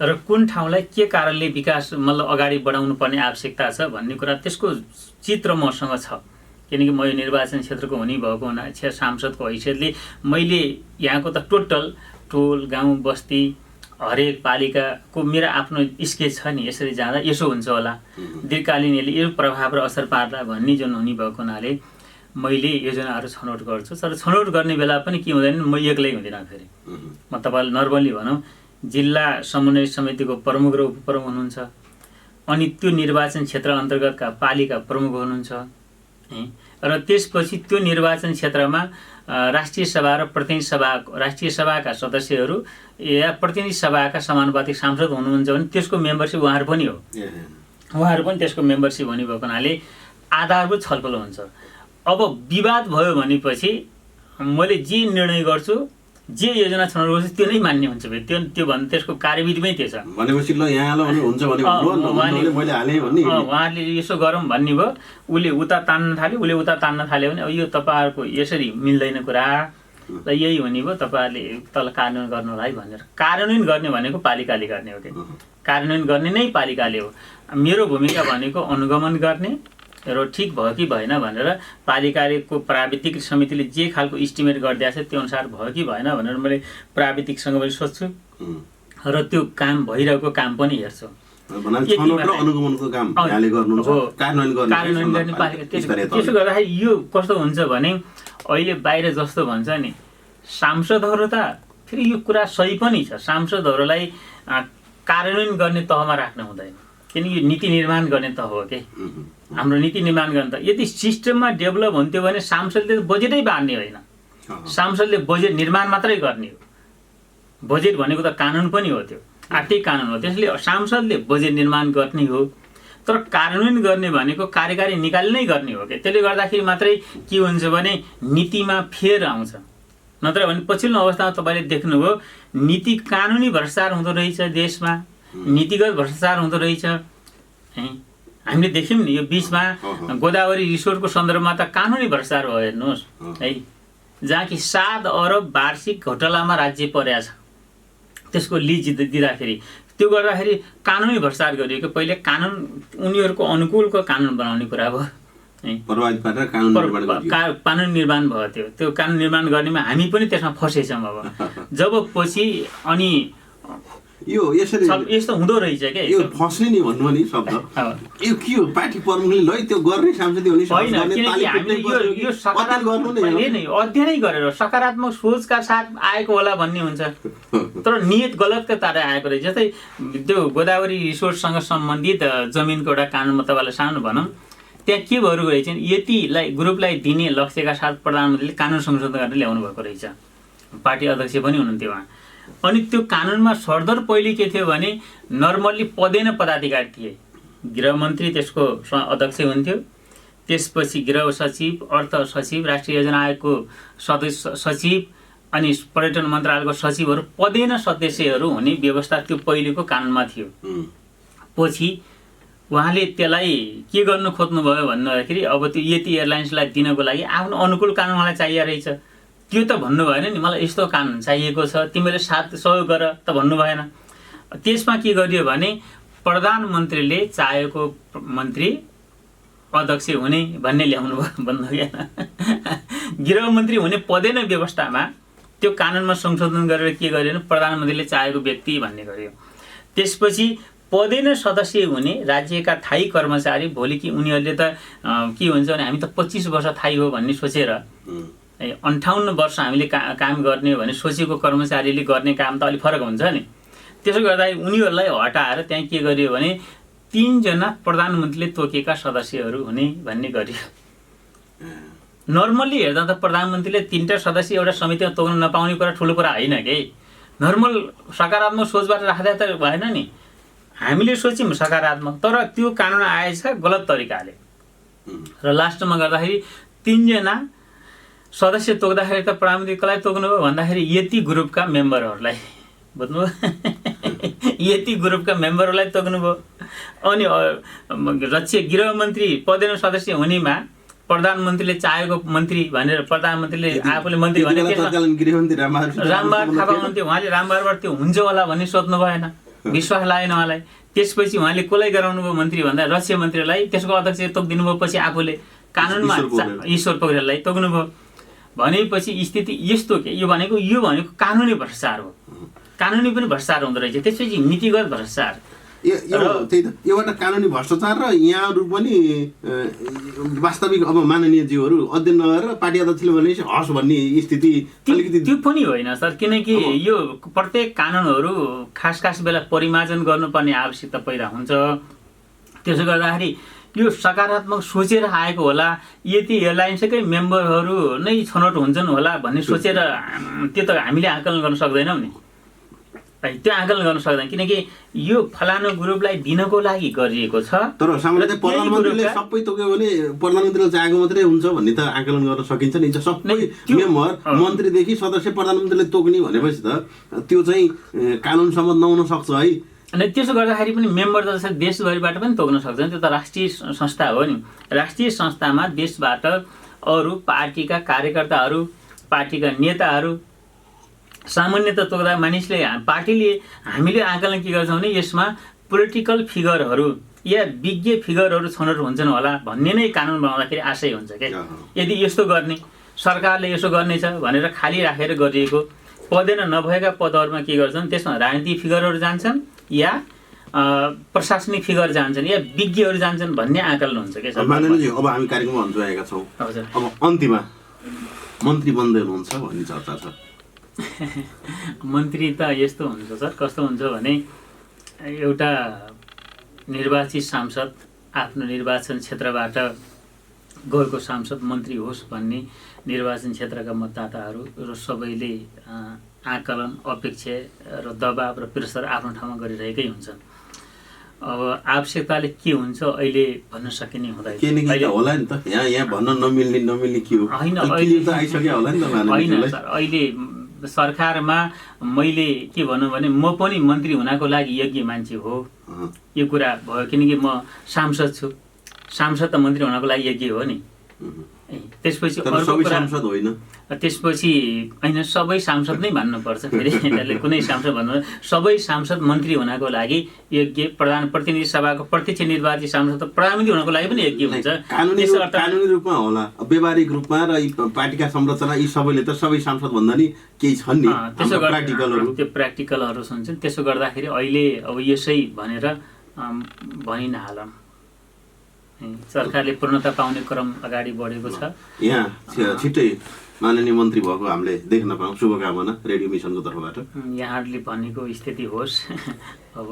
र कुन ठाउँलाई के कारणले विकास मतलब अगाडि बढाउनु पर्ने आवश्यकता छ भन्ने कुरा त्यसको चित्र मसँग छ। किनकि म यो निर्वाचन क्षेत्रको हुने भएको हुनाले सांसदको हैसियतले मैले यहाँको त टोल गाउँ बस्ती हरेक पालिकाको मेरो आफ्नो स्केच छ नि, यसरी जाँदा यसो हुन्छ होला, दीर्घकालीन यसले यो प्रभाव र असर पार्ला भन्ने जुन हुने भएको हुनाले मैले योजनाहरू छनौट गर्छु। तर छनौट गर्ने बेला पनि के हुँदैन, म एक्लै हुँदिनँ फेरि। म तपाईँलाई नर्मली भनौँ, जिल्ला समन्वय समितिको प्रमुख र उपप्रमुख हुनुहुन्छ, अनि त्यो निर्वाचन क्षेत्र अन्तर्गतका पालिका प्रमुख हुनुहुन्छ र त्यसपछि त्यो निर्वाचन क्षेत्रमा राष्ट्रिय सभा र प्रतिनिधि सभा, राष्ट्रिय सभाका सदस्यहरू या प्रतिनिधि सभाका समानुपातिक सांसद हुनुहुन्छ भने त्यसको मेम्बरसिप उहाँहरू पनि हो, उहाँहरू पनि त्यसको मेम्बरसिप हुने भएको हुनाले आधारभूत छलफल हुन्छ। अब विवाद भयो भनेपछि मैले जे निर्णय गर्छु, जे योजना छनौट गर्छु त्यो नै मान्ने हुन्छ फेरि। त्यो भन्दा त्यसको कार्यविधिमै त्यो छ भनेपछि ल यहाँ हुन्छ भने मैले हालेँ भन्ने उहाँहरूले यसो गरौँ भन्ने भयो, उसले उता तान्न थाल्यो भने अब यो तपाईँहरूको यसरी मिल्दैन कुरा र यही हुने भयो, तपाईँहरूले तल कार्यान्वयन गर्नुलाई भनेर। कार्यान्वयन गर्ने भनेको पालिकाले गर्ने हो, कि कार्यान्वयन गर्ने नै पालिकाले हो। मेरो भूमिका भनेको अनुगमन गर्ने र ठिक भयो कि भएन भनेर पालिकाको प्राविधिक समितिले जे खालको इस्टिमेट गरिदिएको छ त्यो अनुसार भयो कि भएन भनेर मैले प्राविधिकसँग पनि सोध्छु र त्यो काम भइरहेको काम पनि हेर्छु। त्यसो गर्दाखेरि यो कस्तो हुन्छ भने अहिले बाहिर जस्तो भन्छ नि, सांसदहरू त फेरि यो कुरा सही पनि छ, सांसदहरूलाई कार्यान्वयन गर्ने तहमा राख्न हुँदैन, किनकि नीति निर्माण गर्ने तह हो कि हाम्रो नीति निर्माण गर्ने त। यदि सिस्टममा डेभलप हुन्थ्यो भने सांसदले बजेटै बाँड्ने होइन, सांसदले बजेट निर्माण मात्रै गर्ने हो। बजेट भनेको त कानुन पनि हो, त्यो आर्थिक कानुन हो, त्यसले सांसदले बजेट निर्माण गर्ने हो। तर कार्यान्वयन गर्ने भनेको कार्यकारी निकाली नै गर्ने हो कि। त्यसले गर्दाखेरि मात्रै के हुन्छ भने नीतिमा फेर आउँछ, नत्र भने पछिल्लो अवस्थामा तपाईँले देख्नुभयो नीति कानुनी भ्रष्टाचार हुँदो रहेछ, देशमा नीतिगत भ्रष्टाचार हुँदो रहेछ। हामीले देख्यौँ नि यो बिचमा गोदावरी रिसोर्टको सन्दर्भमा त कानुनी भ्रष्टाचार हो, हेर्नुहोस् है, जहाँ कि 7 अरब वार्षिक घोटालामा राज्य परेको छ। त्यसको लिज दिँदाखेरि त्यो गर्दाखेरि कानुनी भ्रष्टाचार गरिएको। पहिले कानुन उनीहरूको अनुकूलको कानुन बनाउने कुरा भयो, कानुन निर्माण भयो, त्यो कानुन निर्माण गर्नेमा हामी पनि त्यसमा फसेछौँ। अब जब पछि अनि यो यसरी यस्तो हुँदो रहेछ के यो फस्ने नि भन्नु नि शब्द यो के हो पार्टी प्रमुखले ल त्यो गर्ने सांसदीय हुने होइन, किनकि हामीले यो अध्ययनै गरेर सकारात्मक सोचका साथ आएको होला भन्ने हुन्छ, तर नियत गलतका तारा आएको रहेछ। जस्तै त्यो गोदावरी रिसोर्ससँग सम्बन्धित जमिनको एउटा कानुनमा तपाईँलाई सानो भनौँ, त्यहाँ के भएर रहेछ यतिलाई ग्रुपलाई दिने लक्ष्यका साथ प्रधानमन्त्रीले कानुन संशोधन गरेर ल्याउनु भएको रहेछ। पार्टी अध्यक्ष पनि हुनुहुन्थ्यो उहाँ। अनि त्यो कानुनमा सरदर पहिले के थियो भने नर्मल्ली पदेन पदाधिकारी थिए, गृहमन्त्री त्यसको अध्यक्ष हुन्थ्यो, त्यसपछि गृह सचिव, अर्थ सचिव, राष्ट्रिय योजना आयोगको सदस्य सचिव अनि पर्यटन मन्त्रालयको सचिवहरू पदेन सदस्यहरू हुने व्यवस्था त्यो पहिलेको कानुनमा थियो। पछि उहाँले त्यसलाई के गर्नु खोज्नुभयो भन्दाखेरि अब त्यो यति एयरलाइन्सलाई दिनको लागि आफ्नो अनुकूल कानुन मलाई चाहिएको रहेछ, त्यो त भन्नु भएन नि, मलाई यस्तो कानुन चाहिएको छ, तिमीले साथ सहयोग गर त भन्नु भएन। त्यसमा के गरियो भने प्रधानमन्त्रीले चाहेको मन्त्री अध्यक्ष हुने भन्ने ल्याउनु भयो भन्नु भएन। गृहमन्त्री हुने पदेन व्यवस्थामा त्यो कानुनमा संशोधन गरेर के गर्यो भने प्रधानमन्त्रीले चाहेको व्यक्ति भन्ने गर्यो। त्यसपछि पदेन सदस्य हुने राज्यका थायी कर्मचारी भोलि कि उनीहरूले त के हुन्छ भने हामी त 25 वर्ष थायी हो भन्ने सोचेर 58 वर्ष हामीले काम गर्ने भने सोचेको कर्मचारीले गर्ने काम त अलिक फरक हुन्छ नि। त्यसो गर्दा उनीहरूलाई हटाएर त्यहाँ के गरियो भने 3 जना प्रधानमन्त्रीले तोकेका सदस्यहरू हुने भन्ने गरियो। नर्मल्ली हेर्दा त प्रधानमन्त्रीले 3टा सदस्य एउटा समितिमा तोक्न नपाउने कुरा ठुलो कुरा होइन के। नर्मल सकारात्मक सोचबाट राख्दा त भएन नि। हामीले सोच्यौँ सकारात्मक, तर त्यो कानुन आएछ गलत तरिकाले र लास्टमा गर्दाखेरि 3 जना सदस्य तोक्दाखेरि त प्रधानमन्त्री कसलाई तोक्नुभयो भन्दाखेरि यति ग्रुपका मेम्बरहरूलाई बुझ्नु यति ग्रुपका मेम्बरहरूलाई तोक्नुभयो। अनि गृहमन्त्री पदेन सदस्य हुनेमा प्रधानमन्त्रीले चाहेको मन्त्री भनेर प्रधानमन्त्रीले आफूले मन्त्री भने रामबहादुर थापा हुनुहुन्थ्यो, उहाँले रामबहादुरबाट त्यो हुन्छ होला भन्ने सोध्नु भएन, विश्वास लागेन उहाँलाई। त्यसपछि उहाँले कसलाई गराउनु भयो मन्त्री भन्दा रक्षा मन्त्रीलाई, त्यसको अध्यक्ष तोकिदिनु भयो। पछि आफूले कानुनमा ईश्वर पोखरेललाई तोक्नुभयो। भनेपछि स्थिति यस्तो के यो भनेको कानुनी भ्रष्टाचार हो, कानुनी पनि भ्रष्टाचार हुँदो रहेछ। त्यसपछि नीतिगत भ्रष्टाचार यो एउटा कानुनी भ्रष्टाचार र यहाँहरू पनि वास्तविक अब माननीयज्यूहरू अध्ययन नगरेर पार्टी अध्यक्षले भने हस् भन्ने स्थिति अलिकति त्यो पनि होइन सर, किनकि यो प्रत्येक कानुनहरू खास बेला परिमार्जन गर्नुपर्ने आवश्यकता पैदा हुन्छ। त्यसो गर्दाखेरि यो सकारात्मक सोचेर आएको होला, यति एयरलाइन्सकै मेम्बरहरू नै छनौट हुन्छन् होला भन्ने सोचेर त्यो त हामीले आकलन गर्न सक्दैनौँ नि। त्यो आकलन गर्न सक्दैन, किनकि यो फलानु ग्रुपलाई दिनको लागि गरिएको छ। तर सामान्यतः प्रधानमन्त्रीले सबै तोक्यो भने प्रधानमन्त्रीले चाहेको मात्रै हुन्छ भन्ने त आकलन गर्न सकिन्छ नि। सबै मेम्बर मन्त्रीदेखि सदस्य प्रधानमन्त्रीले तोक्ने भनेपछि त त्यो चाहिँ कानुन सम्मत नहुन सक्छ है। अनि त्यसो गर्दाखेरि पनि मेम्बर त जस्तै देशभरिबाट पनि तोक्न सक्छ नि, त्यो त राष्ट्रिय संस्था हो नि। राष्ट्रिय संस्थामा देशबाट अरू पार्टीका कार्यकर्ताहरू, पार्टीका नेताहरू सामान्यतः तोक्दा मानिसले पार्टीले हामीले आकलन के गर्छौँ भने यसमा पोलिटिकल फिगरहरू या विज्ञ फिगरहरू छनौट हुन्छन् होला भन्ने नै कानुन बनाउँदाखेरि आशय हुन्छ क्या। यदि यस्तो गर्ने सरकारले यसो गर्नेछ भनेर खाली राखेर गरिएको पदेन नभएका पदहरूमा के गर्छन्, त्यसमा राजनीतिक फिगरहरू जान्छन् या प्रशासनिक फिगर जान्छन् या विज्ञहरू जान्छन् भन्ने आकलन हुन्छ क्या। माननीय अब हामी कार्यक्रममा भन्छु आएका छौँ, अब अन्तिममा मन्त्री बन्दै हुनुहुन्छ भन्ने चर्चा छ। मन्त्री त यस्तो हुन्छ सर, कस्तो हुन्छ भने एउटा निर्वाचित सांसद आफ्नो निर्वाचन क्षेत्रबाट गएको सांसद मन्त्री होस् भन्ने निर्वाचन क्षेत्रका मतदाताहरू र सबैले आकलन, अपेक्षा र दबाब र प्रेसर आफ्नो ठाउँमा गरिरहेकै हुन्छन्। अब आवश्यकताले के हुन्छ अहिले भन्न सकिने हुँदैन होला नि त। यहाँ भन्न नमिल्ने के हो होइन, अहिले त आइसक्यो होला नि त। होइन सर, अहिले सरकारमा मैले के भनौँ भने म पनि मन्त्री हुनको लागि योग्य मान्छे हो यो कुरा भयो, किनकि म सांसद छु। सांसद त मन्त्री हुनको लागि योग्य हो नि। त्यसपछि तर अर्को सबै कुरा सांसद होइन। त्यसपछि होइन सबै सांसद नै भन्नुपर्छ फेरि यिनीहरूले कुनै सांसद भन्नु सबै सांसद मन्त्री हुनको लागि योग्य प्रतिनिधि सभाको प्रत्यक्ष निर्वाचित सांसद त प्रधानमन्त्री हुनको लागि पनि योग्य हुन्छ। कानुनी रूपमा होला, व्यावहारिक रूपमा र यी पार्टीका संरचना यी सबैले त सबै सांसद भन्दा नि केही छन् नि त्यसो प्र्याक्टिकलहरू। त्यो प्र्याक्टिकलहरू सुन्छन्। त्यसो गर्दाखेरि अहिले अब यसै भनेर भनिनहालौँ, सरकारले पूर्णता पाउने क्रम अगाडि बढेको छ। यहाँ छिट्टै माननीय मन्त्री भएको हामीले देख्न पाऊँ, शुभकामना रेडियो मिसनको तर्फबाट। यहाँहरूले भनेको स्थिति होस्। अब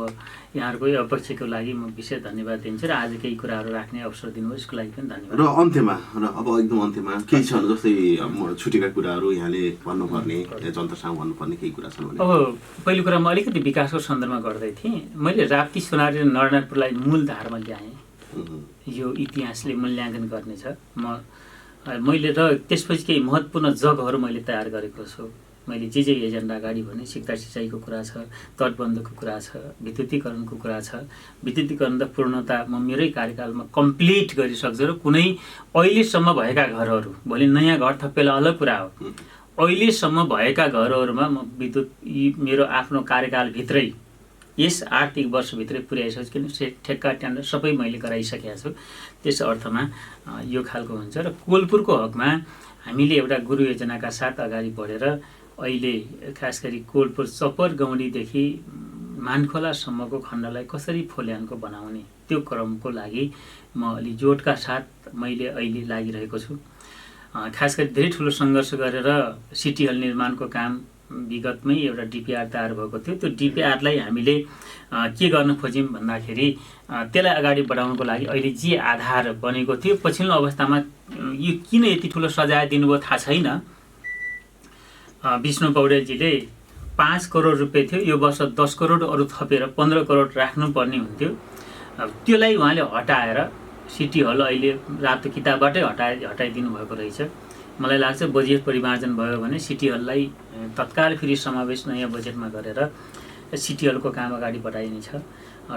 यहाँहरूकै अपेक्षाको लागि म विशेष धन्यवाद दिन्छु र आज केही कुराहरू राख्ने अवसर दिनुभयो यसको लागि पनि धन्यवाद। र अन्त्यमा अब एकदम अन्त्यमा केही छन् जस्तै छुटेका कुराहरू यहाँले भन्नुपर्ने, जनता सामु भन्नुपर्ने केही कुरा छन् भने? अब पहिलो कुरा म अलिकति विकासको सन्दर्भमा गर्दै थिएँ। मैले राप्ती, सोनारी र नरनाथपुरलाई मूल धारमा ल्याएँ। यो इतिहासले मूल्याङ्कन गर्नेछ। मैले र त्यसपछि केही महत्त्वपूर्ण जगहरू मैले तयार गरेको छु। मैले जे एजेन्डा अगाडि भने सिक्दा सिँचाइको कुरा छ, तटबन्धको कुरा छ, विद्युतीकरणको कुरा छ। विद्युतीकरण त पूर्णता म मेरै कार्यकालमा कम्प्लिट गरिसक्छु र कुनै अहिलेसम्म भएका घरहरू, भोलि नयाँ घर थपेला अलग कुरा हो, अहिलेसम्म भएका घरहरूमा म विद्युत मेरो आफ्नो कार्यकालभित्रै यस आर्थिक वर्षभित्रै पुर्याइसक्छु। किन ठेक्का ट्यान्डर सबै मैले गराइसकेको छु। त्यस अर्थमा यो खालको हुन्छ। र कोलपुरको हकमा हामीले एउटा गुरु योजनाका साथ अगाडि बढेर अहिले खास गरी कोलपुर चपर गौँडीदेखि मानखोलासम्मको खण्डलाई कसरी फोल्यानको बनाउने त्यो क्रमको लागि म अलि जोडका साथ मैले अहिले लागिरहेको छु। खास गरी धेरै ठुलो सङ्घर्ष गरेर सिटी हल निर्माणको काम विगतमै एउटा डिपिआर तयार भएको थियो। त्यो डिपिआरलाई हामीले के गर्न खोज्यौँ भन्दाखेरि त्यसलाई अगाडि बढाउनको लागि अहिले जे आधार बनेको थियो, पछिल्लो अवस्थामा यो किन यति ठुलो सजाय दिनुभयो थाहा छैन। विष्णु पौडेलजीले 5 करोड रुपियाँ थियो, यो वर्ष 10 करोड अरू थपेर 15 करोड राख्नुपर्ने हुन्थ्यो। त्यसलाई उहाँले हटाएर सिटी हल अहिले रातो किताबबाटै हटाइदिनु भएको रहेछ। मलाई लाग्छ बजेट परिमार्जन भयो भने सिटी हललाई तत्काल फेरि समावेश नयाँ बजेटमा गरेर सिटी हलको काम अगाडि बढाइनेछ।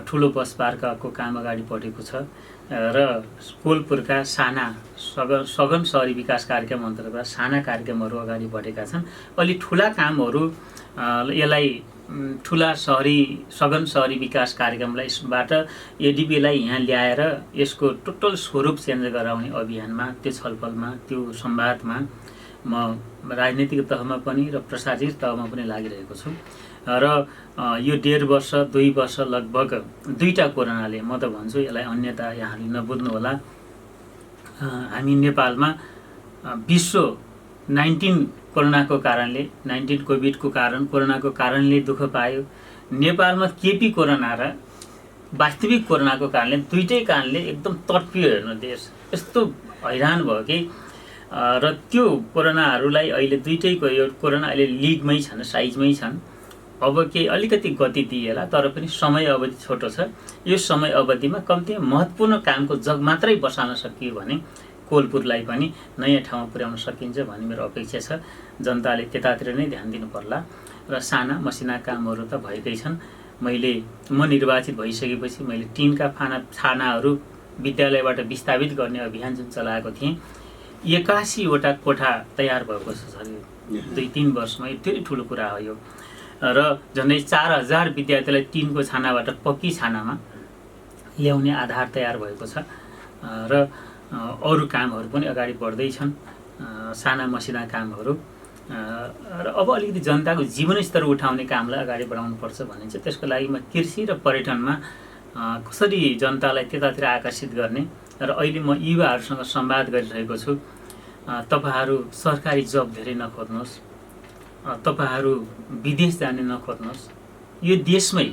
ठुलो बस पार्कको काम अगाडि बढेको छ र कोलपुरका साना सघन सहरी विकास कार्यक्रम अन्तर्गत साना कार्यक्रमहरू अगाडि बढेका छन्। अलि ठुला कामहरू यसलाई ठुला सघन सहरी विकास कार्यक्रमलाई यसबाट एडिबीलाई यहाँ ल्याएर यसको टोटल स्वरूप चेन्ज गराउने अभियानमा, त्यो छलफलमा, त्यो संवादमा म राजनीतिक तहमा पनि र प्रशासनिक तहमा पनि लागिरहेको छु। र यो 1.5 वर्ष 2 वर्ष लगभग दुईटा कोरोनाले, म त भन्छु यसलाई अन्यथा यहाँले नबुझ्नु होला, हामी नेपालमा विश्व 19 कोरोनाको कारणले, 19 कोभिडको कारण, कोरोनाको कारणले दुःख पायो। नेपालमा केपी कोरोना र वास्तविक कोरोनाको कारणले दुईटै कारणले एकदम तडपियो हेर्नु देश। यस्तो हैरान भयो कि र त्यो कोरोनाहरूलाई अहिले दुईटैको यो कोरोना अहिले लिगमै छन्, साइजमै छन्। अब केही अलिकति गति दिएला, तर पनि समय अवधि छोटो छ। यो समय अवधिमा कम्ती महत्त्वपूर्ण कामको जग मात्रै बसाल्न सकियो भने कोलपुरलाई पनि नयाँ ठाउँमा पुर्याउन सकिन्छ भन्ने मेरो अपेक्षा छ। जनताले त्यतातिर नै ध्यान दिनु पर्ला। र साना मसिना कामहरू त भएकै छन्। म निर्वाचित भइसकेपछि मैले टिनका छानाहरू विद्यालयबाट विस्थापित गर्ने अभियान जुन चलाएको थिएँ, 81वटा कोठा तयार भएको छ। 2-3 वर्षमा यति ठुलो कुरा हो यो। र झन्डै 4000 विद्यार्थीलाई टिनको छानाबाट पक्की छानामा ल्याउने आधार तयार भएको छ। र अरू कामहरू पनि अगाडि बढ्दैछन्, साना मसिना कामहरू। र अब अलिकति जनताको जीवनस्तर उठाउने कामलाई अगाडि बढाउनुपर्छ भन्ने चाहिँ त्यसको लागि म कृषि र पर्यटनमा कसरी जनतालाई त्यतातिर आकर्षित गर्ने। र अहिले म युवाहरूसँग संवाद गरिरहेको छु। तपाईहरू सरकारी जब धेरै नखोज्नुहोस्, तपाईहरू विदेश जाने नखोज्नुहोस्, यो देशमै।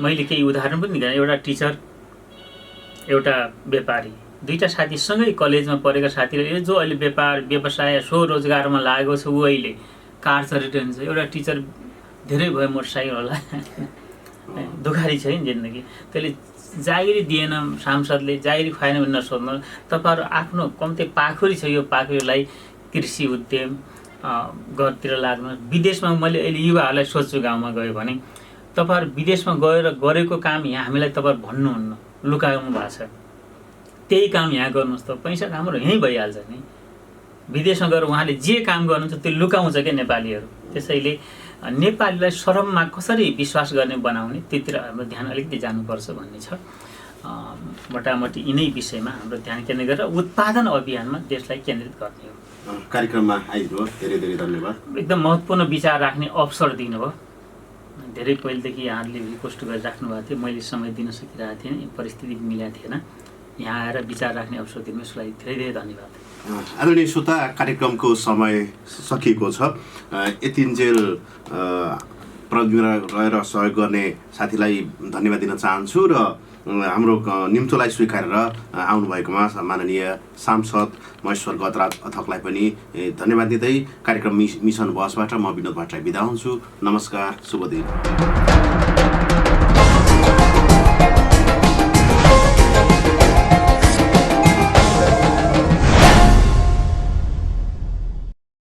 मैले केही उदाहरण पनि दिएँ। एउटा टिचर, एउटा व्यापारी, दुईटा साथी सँगै कलेजमा पढेका साथीहरू जो अहिले व्यवसाय स्वरोजगारमा लागेको छ, ऊ अहिले कार चढिरहन्छ। एउटा टिचर धेरै भयो मोटरसाइकल होला, दुखारी छ नि जिन्दगी। त्यसले जागिरी दिएन, सांसदले जागिरी खुवाएन भने नसोध्नु। तपाईँहरू आफ्नो कम्ती पाखुरी छ, यो पाखुरीलाई कृषि उद्यम घरतिर लाग्नु। विदेशमा मैले अहिले युवाहरूलाई सोध्छु, गाउँमा गयो भने तपाईँहरू विदेशमा गएर गरेको काम यहाँ हामीलाई तपाईँहरू भन्नुहुन्न, लुकाउनु भएको छ। त्यही काम यहाँ गर्नुहोस् त, पैसा राम्रो यहीँ भइहाल्छ नि। विदेशमा गएर उहाँले जे काम गर्नुहुन्छ त्यो लुकाउँछ क्या नेपालीहरू। त्यसैले नेपालीलाई शरममा कसरी विश्वास गर्ने बनाउने त्यतिर हाम्रो ध्यान अलिकति जानुपर्छ भन्ने छ। मोटामोटी यिनै विषयमा हाम्रो ध्यान केन्द्रित गरेर उत्पादन अभियानमा देशलाई केन्द्रित गर्ने हो। कार्यक्रममा आइदिनु धेरै धेरै धन्यवाद। एकदम महत्त्वपूर्ण विचार राख्ने अवसर दिनुभयो। धेरै पहिलेदेखि यहाँहरूले रिक्वेस्ट गरिराख्नु भएको थियो, मैले समय दिन सकिरहेको थिएन, परिस्थिति मिलेको थिएन। यहाँ आएर विचार राख्ने अवसर दिनु यसलाई धेरै धेरै धन्यवाद। आदरणीय श्रोता, कार्यक्रमको समय सकिएको छ। यतिन्जेल प्रविधिमा रहेर सहयोग गर्ने साथीलाई धन्यवाद दिन चाहन्छु र हाम्रो निम्तोलाई स्वीकारेर आउनुभएकोमा माननीय सांसद महेश्वर गतराज अथकलाई पनि धन्यवाद दिँदै कार्यक्रम मिसन बसबाट म विनोद भट्टराई बिदा हुन्छु। नमस्कार, शुभ दिन।